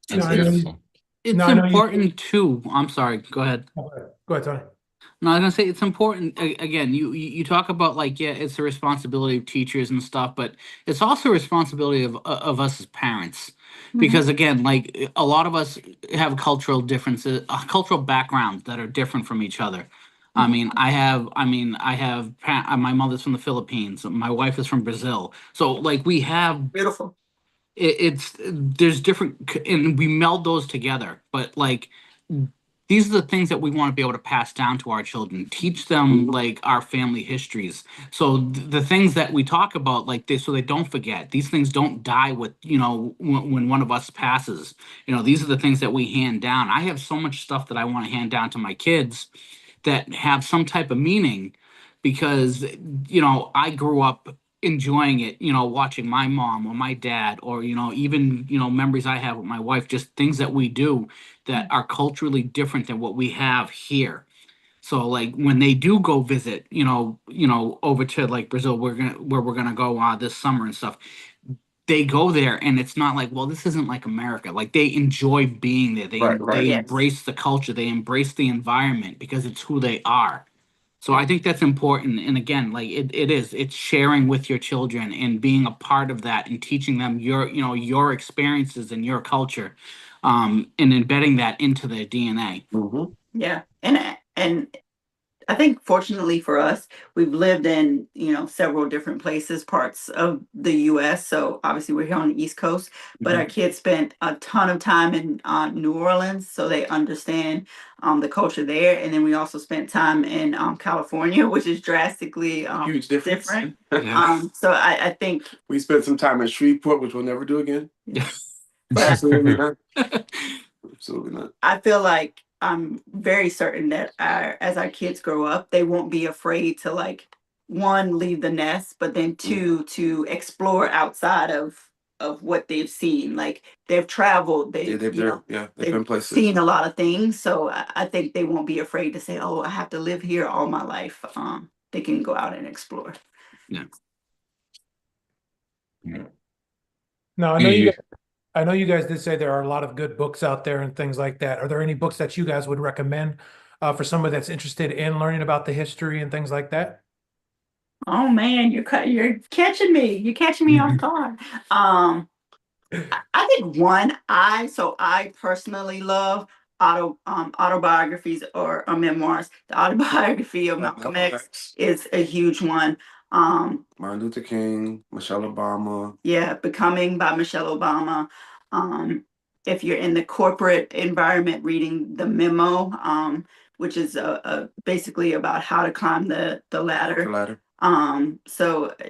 That's I know beautiful. It's I know you. important too. I'm sorry. Go ahead. Go ahead, Tony. No, I was gonna say it's important. Again, you talk about like, yeah, it's the responsibility of teachers and stuff, but it's also a responsibility of us as parents, because again, like a lot of us have cultural differences, cultural backgrounds that are different from each other. My mother's from the Philippines, my wife is from Brazil, so like we have Beautiful. it's there's different and we meld those together, but like these are the things that we want to be able to pass down to our children, teach them like our family histories, so the things that we talk about like this, so they don't forget, these things don't die with when one of us passes. These are the things that we hand down. I have so much stuff that I want to hand down to my kids that have some type of meaning, because I grew up enjoying it, watching my mom or my dad, or even memories I have with my wife, just things that we do that are culturally different than what we have here. So like when they do go visit, over to like Brazil, where we're gonna go this summer and stuff, they go there and it's not like, well, this isn't like America. Like they enjoy being there. Right, right. They Yes. embrace the culture. They embrace the environment because it's who they are. So I think that's important. And again, like it's sharing with your children and being a part of that and teaching them your experiences and your culture, and embedding that into their DNA. Mm-hmm. Yeah. And I think fortunately for us, we've lived in, several different places, parts of the US. So obviously we're here on the East Coast, but our kids spent a ton of time in New Orleans, so they understand the culture there. And then we also spent time in California, which is drastically Huge difference. different. Yeah. So I think, We spent some time in Shreveport, which we'll never do again. but Absolutely not. Absolutely not. I feel like I'm very certain that as our kids grow up, they won't be afraid to, like, one, leave the nest, but then two, to explore outside of what they've seen. Like they've traveled, Yeah, they've they've been places. seen a lot of things. So I think they won't be afraid to say, "Oh, I have to live here all my life." They can go out and explore. Yeah. No, Yeah. I know you guys did say there are a lot of good books out there and things like that. Are there any books that you guys would recommend for someone that's interested in learning about the history and things like that? Oh man, you're catching me. You're catching me off guard. I think I personally love autobiographies or memoirs. The autobiography of Malcolm X is a huge one. Martin Luther King, Michelle Obama. Yeah, Becoming by Michelle Obama. Um, if you're in the corporate environment, reading The Memo, which is basically about how to climb the ladder. The ladder.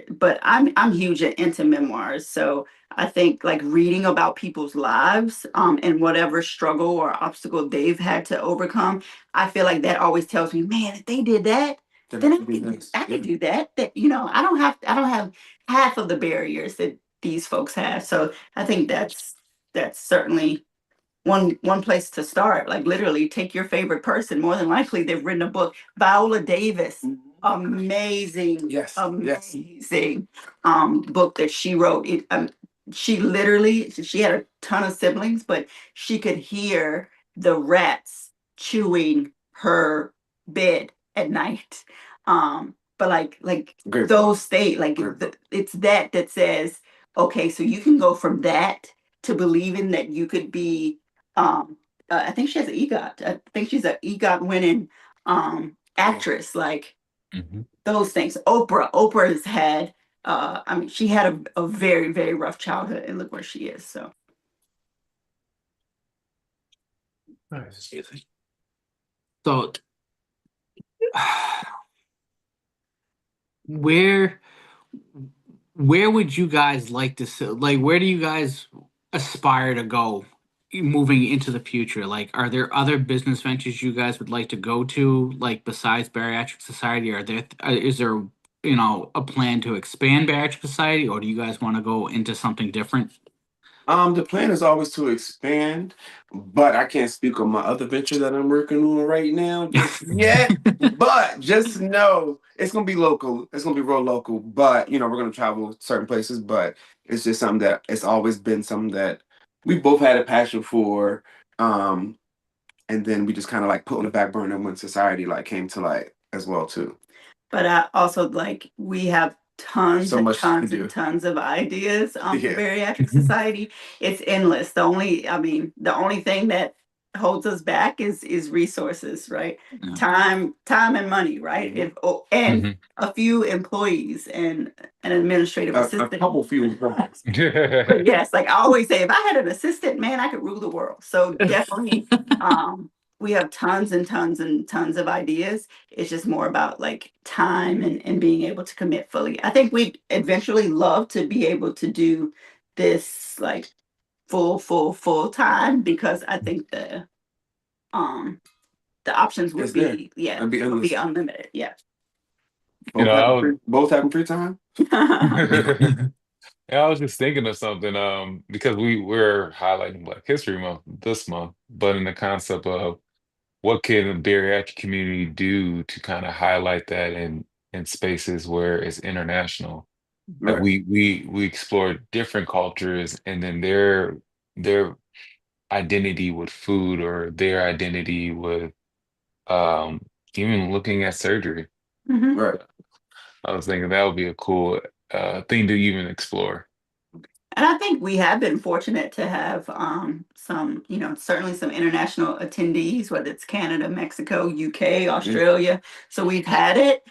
But I'm huge into memoirs, so I think like reading about people's lives, and whatever struggle or obstacle they've had to overcome, I feel like that always tells me, man, if they did that, then I could do that. That I don't have half of the barriers that these folks have. So I think that's certainly one place to start. Like literally take your favorite person. More than likely they've written a book. Viola Davis, amazing, Yes, yes. amazing book that she wrote. She had a ton of siblings, but she could hear the rats chewing her bed at night. But like Great. those state like Great. it's that says, okay, so you can go from that to believing that you could be I think she has an EGOT. I think she's an EGOT winning actress. Like Mhm. those things. Oprah has had I mean, she had a very, very rough childhood, and look where she is. So Nice. So where where would you guys like to see, like where do you guys aspire to go moving into the future? Like are there other business ventures you guys would like to go to, like besides Bariatric Society? Is there a plan to expand Bariatric Society, or do you guys want to go into something different? The plan is always to expand, but I can't speak on my other venture that I'm working on right now just yet. But just know it's gonna be local. It's gonna be real local. But we're gonna travel certain places. But it's just something that it's always been something that we both had a passion for. And then we just kind of like put on the back burner when society like came to light as well too. but I also like we have tons So and much to tons do. and tons of ideas for Yeah. Bariatric Society. It's endless. The only thing that holds us back is resources, right? Yeah. Time and money, right? And Mhm. a few employees and an administrative A assistant. couple few. But yes, like I always say, if I had an assistant, man, I could rule the world. So definitely, we have tons and tons and tons of ideas. It's just more about like time and being able to commit fully. I think we'd eventually love to be able to do this like full time, because I think um the options would It's there. be, yeah, It'd be would be endless. unlimited. Yeah. You know, Both having free time. yeah, I was just thinking of something, because we're highlighting Black History Month this month, but in the concept of what can the bariatric community do to kind of highlight that in spaces where it's international. Like Right. we explore different cultures and then their identity with food or their identity with um even looking at surgery. Mhm. Right. I was thinking that would be a cool thing to even explore. And I think we have been fortunate to have some, certainly some international attendees, whether it's Canada, Mexico, UK, Australia. So we've had it.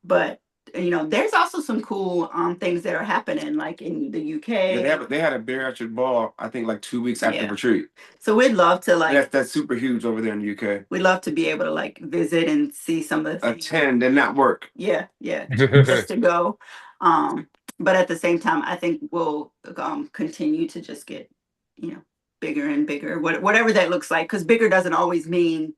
But there's also some cool things that are happening, like in the UK. Yeah, they had a bariatric ball, I think, like 2 weeks after retreat. So we'd love to That's super huge over there in the UK. we'd love to be able to like visit and see some of the things. Attend and not work. Yeah, just to go. But at the same time, I think we'll continue to just get, bigger and bigger, whatever that looks like, because bigger doesn't always mean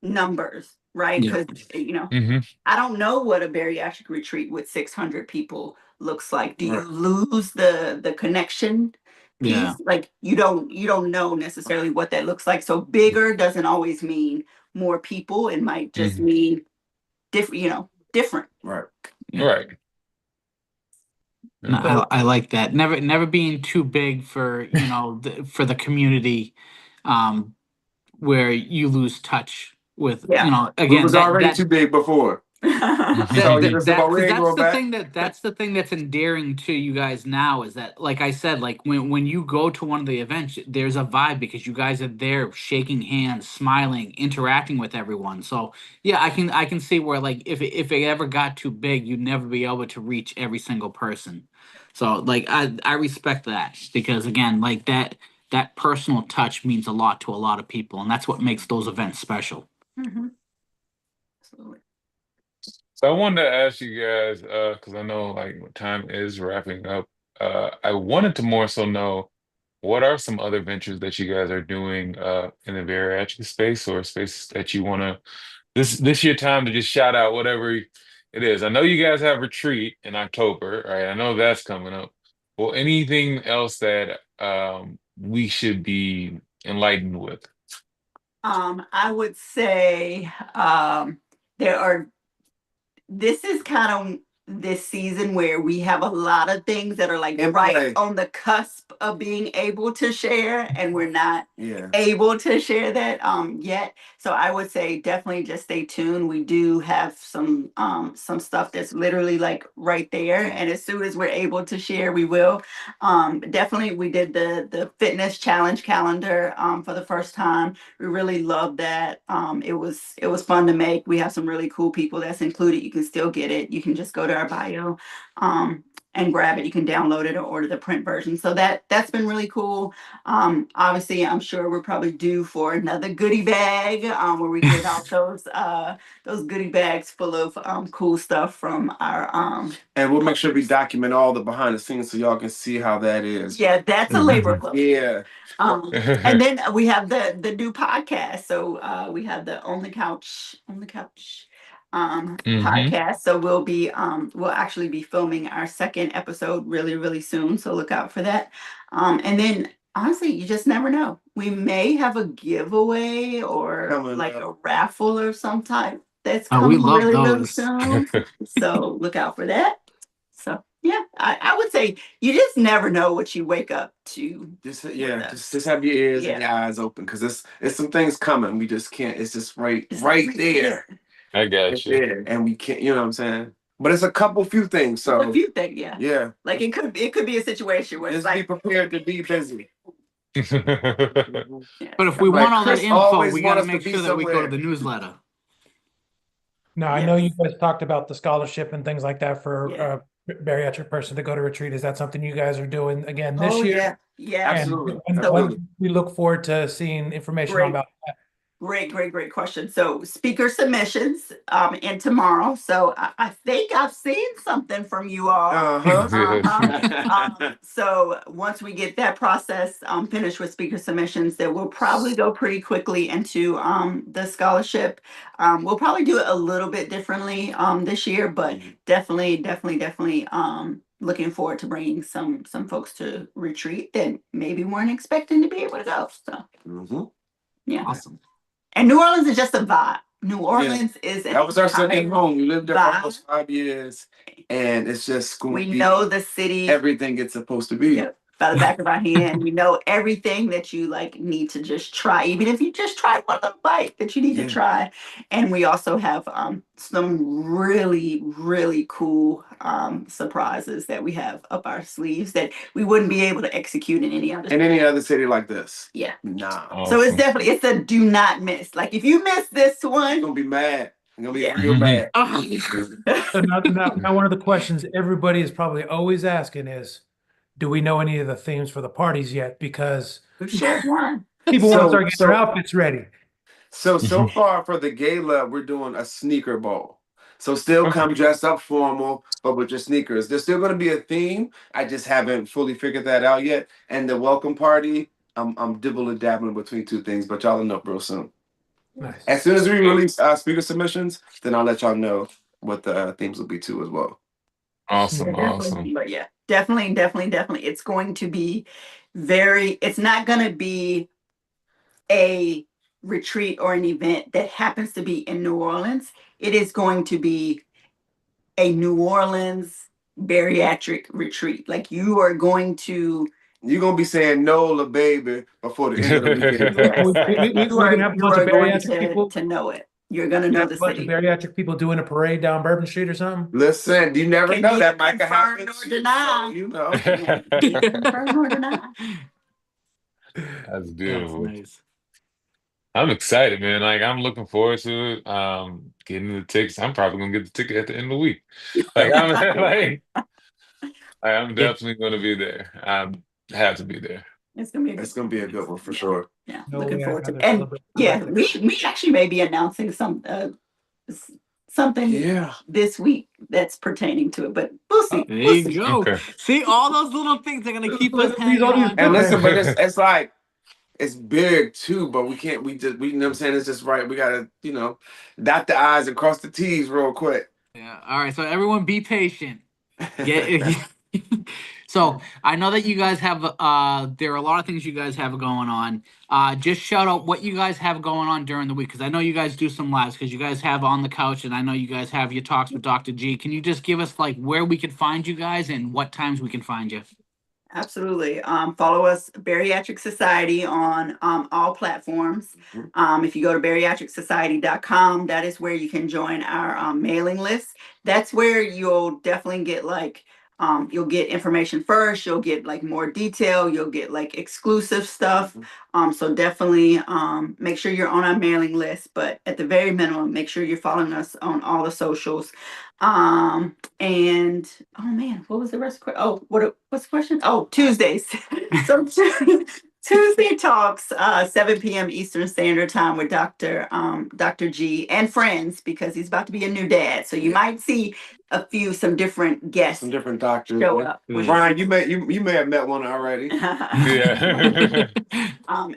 numbers, right? Yeah. Because hmm I don't know what a bariatric retreat with 600 people looks like. Do you Right. lose the connection Yeah. piece? Like you don't know necessarily what that looks like. So bigger doesn't always mean more people. It might just mean different. Right. Right. No, Yeah. I like that. Never being too big for, for the community, um, where you lose touch with, Yeah. We again, was already too big before. So that it's about we because ain't going back. that's the thing that's endearing to you guys now is that, like I said, like when you go to one of the events, there's a vibe because you guys are there shaking hands, smiling, interacting with everyone. So yeah, I can see where, like, if it ever got too big, you'd never be able to reach every single person. So like I respect that, because again, like that personal touch means a lot to a lot of people, and that's what makes those events special. Mhm. Absolutely. So I wanted to ask you guys, because I know like time is wrapping up. I wanted to more so know what are some other ventures that you guys are doing in the bariatric space or space that you want to this your time to just shout out whatever it is. I know you guys have retreat in October, right? I know that's coming up. Well, anything else that we should be enlightened with? I would say there are this is kind of this season where we have a lot of things that are like right on the cusp of being able to share, and we're not able to share that yet. So I would say definitely just stay tuned. We do have some stuff that's literally like right there, and as soon as we're able to share, we will. Definitely we did the fitness challenge calendar for the first time. We really loved that. It was fun to make. We have some really cool people that's included. You can still get it. You can just go to our bio and grab it. You can download it or order the print version. So that's been really cool. Obviously, I'm sure we're probably due for another goodie bag where we give out those goodie bags full of cool stuff from our And we'll make sure we document all the behind the scenes so y'all can see how that is. yeah, that's a labor of love. Yeah. And then we have the new podcast. So we have the on the couch podcast. So we'll actually be filming our second episode really, really soon. So look out for that. And then honestly, you just never know. We may have a giveaway or like a raffle or some type that's We coming love really, really those. soon. So look out for that. So yeah, I would say you just never know what you wake up to. Just have your ears and your eyes open, because it's some things coming. We just can't. It's just right there. I got you. Yeah, and we can't. You know what I'm saying? But it's a few things. So a few things, yeah. Yeah. Like it could be a situation where Just it's be like prepared to be busy. But if we want all that Chris info, always we want got to us to make be sure that we go to somewhere. the newsletter. Now, I know you guys talked about the scholarship and things like that for a bariatric person to go to retreat. Is that something you guys are doing again this year? Yeah, Absolutely. And when we look forward to seeing information about that. Great question. So speaker submissions and tomorrow. So I think I've seen something from you all. So once we get that process finished with speaker submissions, then we'll probably go pretty quickly into the scholarship. We'll probably do it a little bit differently this year, but definitely looking forward to bringing some folks to retreat that maybe weren't expecting to be able to go. So Mhm. yeah. Awesome. And New Orleans is just a vibe. New Orleans is that was our second home. We lived there for vibe. almost 5 years, and it's just going We to be know the city. everything it's supposed to be. Yep. By the back of our hand. We know everything that you like need to just try, even if you just try one of the bite that you need to try. And we also have some really, really cool surprises that we have up our sleeves that we wouldn't be able to execute in any other city like this. Yeah. Nah. So it's Awesome. definitely, it's a do not miss. Like if you miss this one, You're gonna be mad. You're gonna be Yeah. real mad. So now one of the questions everybody is probably always asking is, do we know any of the themes for the parties yet? Because we've shared one. people want to So- start getting so- their outfits ready. So far for the gala, we're doing a sneaker bowl. So still come dressed up formal, but with your sneakers. There's still gonna be a theme. I just haven't fully figured that out yet. And the welcome party, I'm dibbling dabbling between two things, but y'all will know real soon. Nice. As soon as we release speaker submissions, then I'll let y'all know what the themes will be too as well. Awesome. Definitely. Awesome. But yeah, definitely. It's going to be it's not going to be a retreat or an event that happens to be in New Orleans. It is going to be a New Orleans bariatric retreat. Like you are going to. You're gonna be saying Nola baby before the end of the weekend. We're gonna have a bunch of bariatric people to know it. You're gonna know have the a bunch of city. bariatric people doing a parade down Bourbon Street or something. Listen, you never Can know you that might confirm happen. or deny? So, you know. Confirm or deny. That's That's beautiful. nice. I'm excited, man. Like I'm looking forward to it. Getting the tickets. I'm probably gonna get the ticket at the end of the week. Like I'm I'm definitely gonna be there. I have to be there. It's gonna be a good one for sure. Yeah, No looking way I forward to gotta it. And celebrate my yeah, birthday. we actually may be announcing something Yeah. this week that's pertaining to it, but we'll see. There We'll you see. go. Okay. See, all those little things are gonna keep us These hanging all these on. And Okay. listen, but it's like it's big too, but we can't we you know what I'm saying? It's just right. We gotta, dot the I's and cross the T's real quick. Yeah. All right. So everyone, be patient. Yeah. So I know that you guys have there are a lot of things you guys have going on. Just shout out what you guys have going on during the week because I know you guys do some lives because you guys have on the couch and I know you guys have your talks with Dr. G. Can you just give us like where we can find you guys and what times we can find you? Absolutely. Follow us, Bariatric Society, on all platforms. If you go to bariatricsociety.com, that is where you can join our mailing list. That's where you'll definitely get you'll get information first. You'll get like more detail. You'll get like exclusive stuff. So definitely make sure you're on our mailing list. But at the very minimum, make sure you're following us on all the socials. And oh man, what was the rest? What's the question? Oh, Tuesdays. So Tuesday talks, 7 p.m. Eastern Standard Time with Dr. G and friends because he's about to be a new dad. So you might see some different guests, Some different doctors. show up. Brian, you may have met one already. Yeah.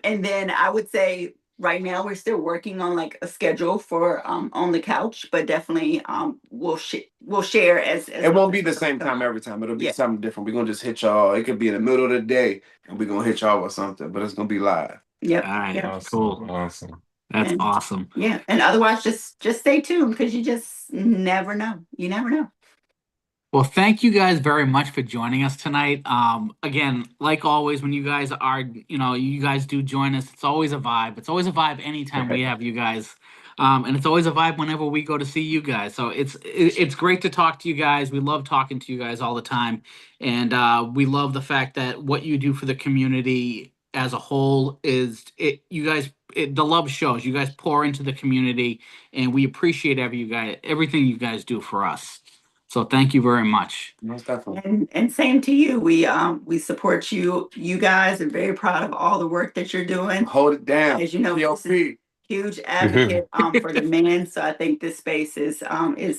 And then I would say right now we're still working on like a schedule for on the couch, but definitely we'll share as It won't be the same time every time. It'll be something different. We're gonna just hit y'all. It could be in the middle of the day and we're gonna hit y'all with something, but it's gonna be live. Yep. All right. Yep. Awesome. Awesome. That's And- awesome. Yeah. And otherwise just stay tuned because you just never know. You never know. Well, thank you guys very much for joining us tonight. Again, like always, when you guys are, you guys do join us, it's always a vibe. It's always a vibe anytime we have you guys. And it's always a vibe whenever we go to see you guys. So it's great to talk to you guys. We love talking to you guys all the time. And we love the fact that what you do for the community as a whole the love shows. You guys pour into the community and we appreciate everything you guys do for us. So thank you very much. Most definitely. And same to you. We support you guys and very proud of all the work that you're doing. Hold it down. As you know, PLP. Huge advocate for the man. So I think this space is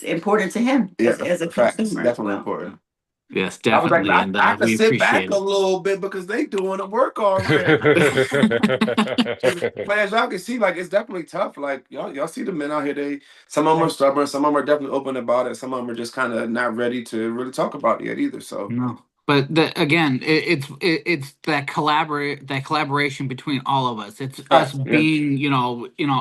important to him as a consumer. Definitely important. Yes, I was definitely. like, And I can we sit back appreciate a it. little bit because they doing the work already. But as y'all can see, like it's definitely tough. Like y'all see the men out here. Some of them are stubborn. Some of them are definitely open about it. Some of them are just kind of not ready to really talk about it yet either. So No. But again, it's that collaboration between all of us. It's us Facts. Yeah. being,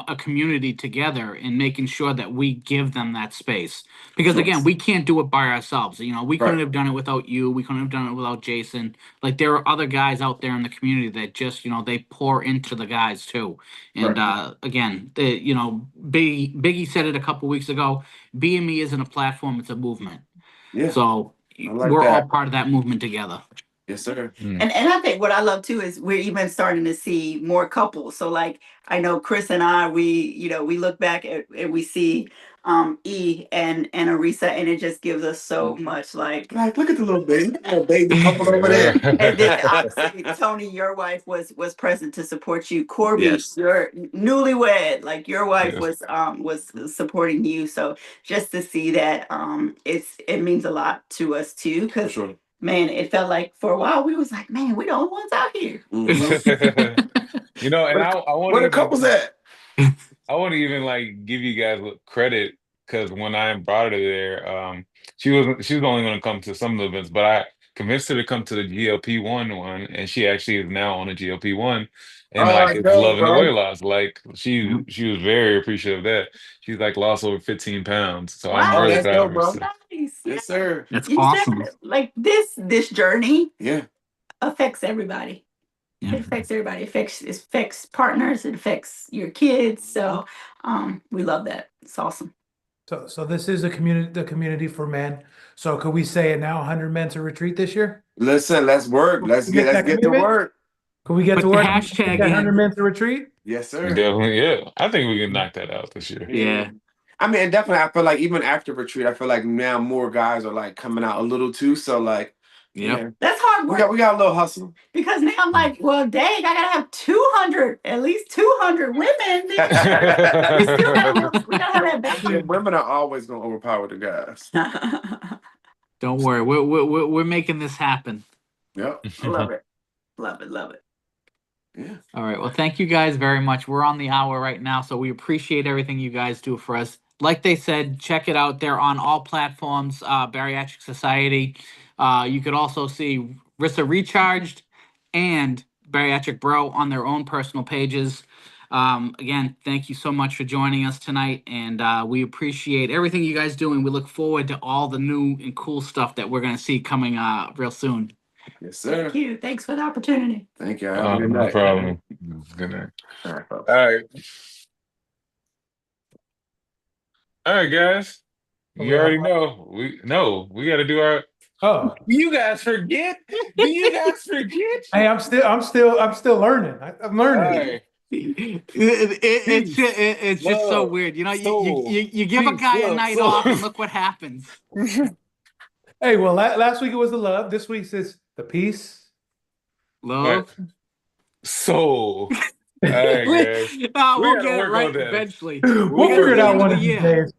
a community together and making sure that we give them that space. Because Sure. again, we can't do it by ourselves. We couldn't Right. have done it without you. We couldn't have done it without Jason. Like there are other guys out there in the community that just, they pour into the guys too. And Right. again, Biggie said it a couple weeks ago. BME isn't a platform; it's a movement. Yeah. So I like we're all that. part of that movement together. Yes, sir. And I think what I love too is we're even starting to see more couples. So like I know Chris and I, we look back at and we see E and Arisa, and it just gives us so much like Look at the little baby couple over there. and then obviously Tony, your wife was present to support you. Corby, Yes. you're newlywed, like your wife Yes. was supporting you. So just to see that it means a lot to us too, For because sure. man, it felt like for a while we was like, man, we the only ones out here. Mhm. And I won't Where the even couples at? I won't even like give you guys credit because when I brought her there, she was only going to come to some of the events, but I convinced her to come to the GLP-1 one, and she actually is now on the GLP-1, and Oh, like I it's know, loving the weight bro. loss. Like she was very appreciative of that. She's like lost over 15 pounds, so I'm Oh, Wow, really that's proud of dope, her. bro. So. nice. Yeah. Yes, sir. That's You said awesome. like this journey Yeah. affects everybody. Yeah. It affects everybody. It affects partners. It affects your kids. So we love that. It's awesome. So this is the community for men. So could we say it now, 100 men to retreat this year? Listen, let's work. Let's We get let's that get to commitment? work. Could we get Put to the work? Get hashtag that 100 in. men to retreat? Yes, sir. Definitely, yeah. I think we can knock that out this year. Yeah. I mean, and definitely, I feel like even after retreat, I feel like now more guys are like coming out a little too. So like, Yep. yeah, That's hard we work got a little hustle. because now I'm like, well, dang, I gotta have 200, at least 200 women. We still gotta have that Yeah, balance. women are always gonna overpower the guys. Don't worry. We're making this happen. Yep. Love it. Love it. Love it. Yeah. All right. Well, thank you guys very much. We're on the hour right now, so we appreciate everything you guys do for us. Like they said, check it out. They're on all platforms, Bariatric Society. You could also see Rissa Recharged and Bariatric Bro on their own personal pages. Again, thank you so much for joining us tonight, and we appreciate everything you guys do, and we look forward to all the new and cool stuff that we're going to see coming real soon. Yes, sir. Thank you. Thanks for the opportunity. Thank you. Have a good No night. problem. Good night. All right, folks. All right. All right, guys. You already know. We got to do our. Oh, You guys forget? Do you guys forget? hey, I'm still learning. I'm All learning. right. It's just so Love, weird. soul, You give a peace, guy a love, night soul. off and look what happens. Hey, well, last week it was the love. This week is the peace. Love. Soul. All right, guys. We We'll gotta get it work right on that. eventually. We'll We got figure to it the out end of one the of these year. days.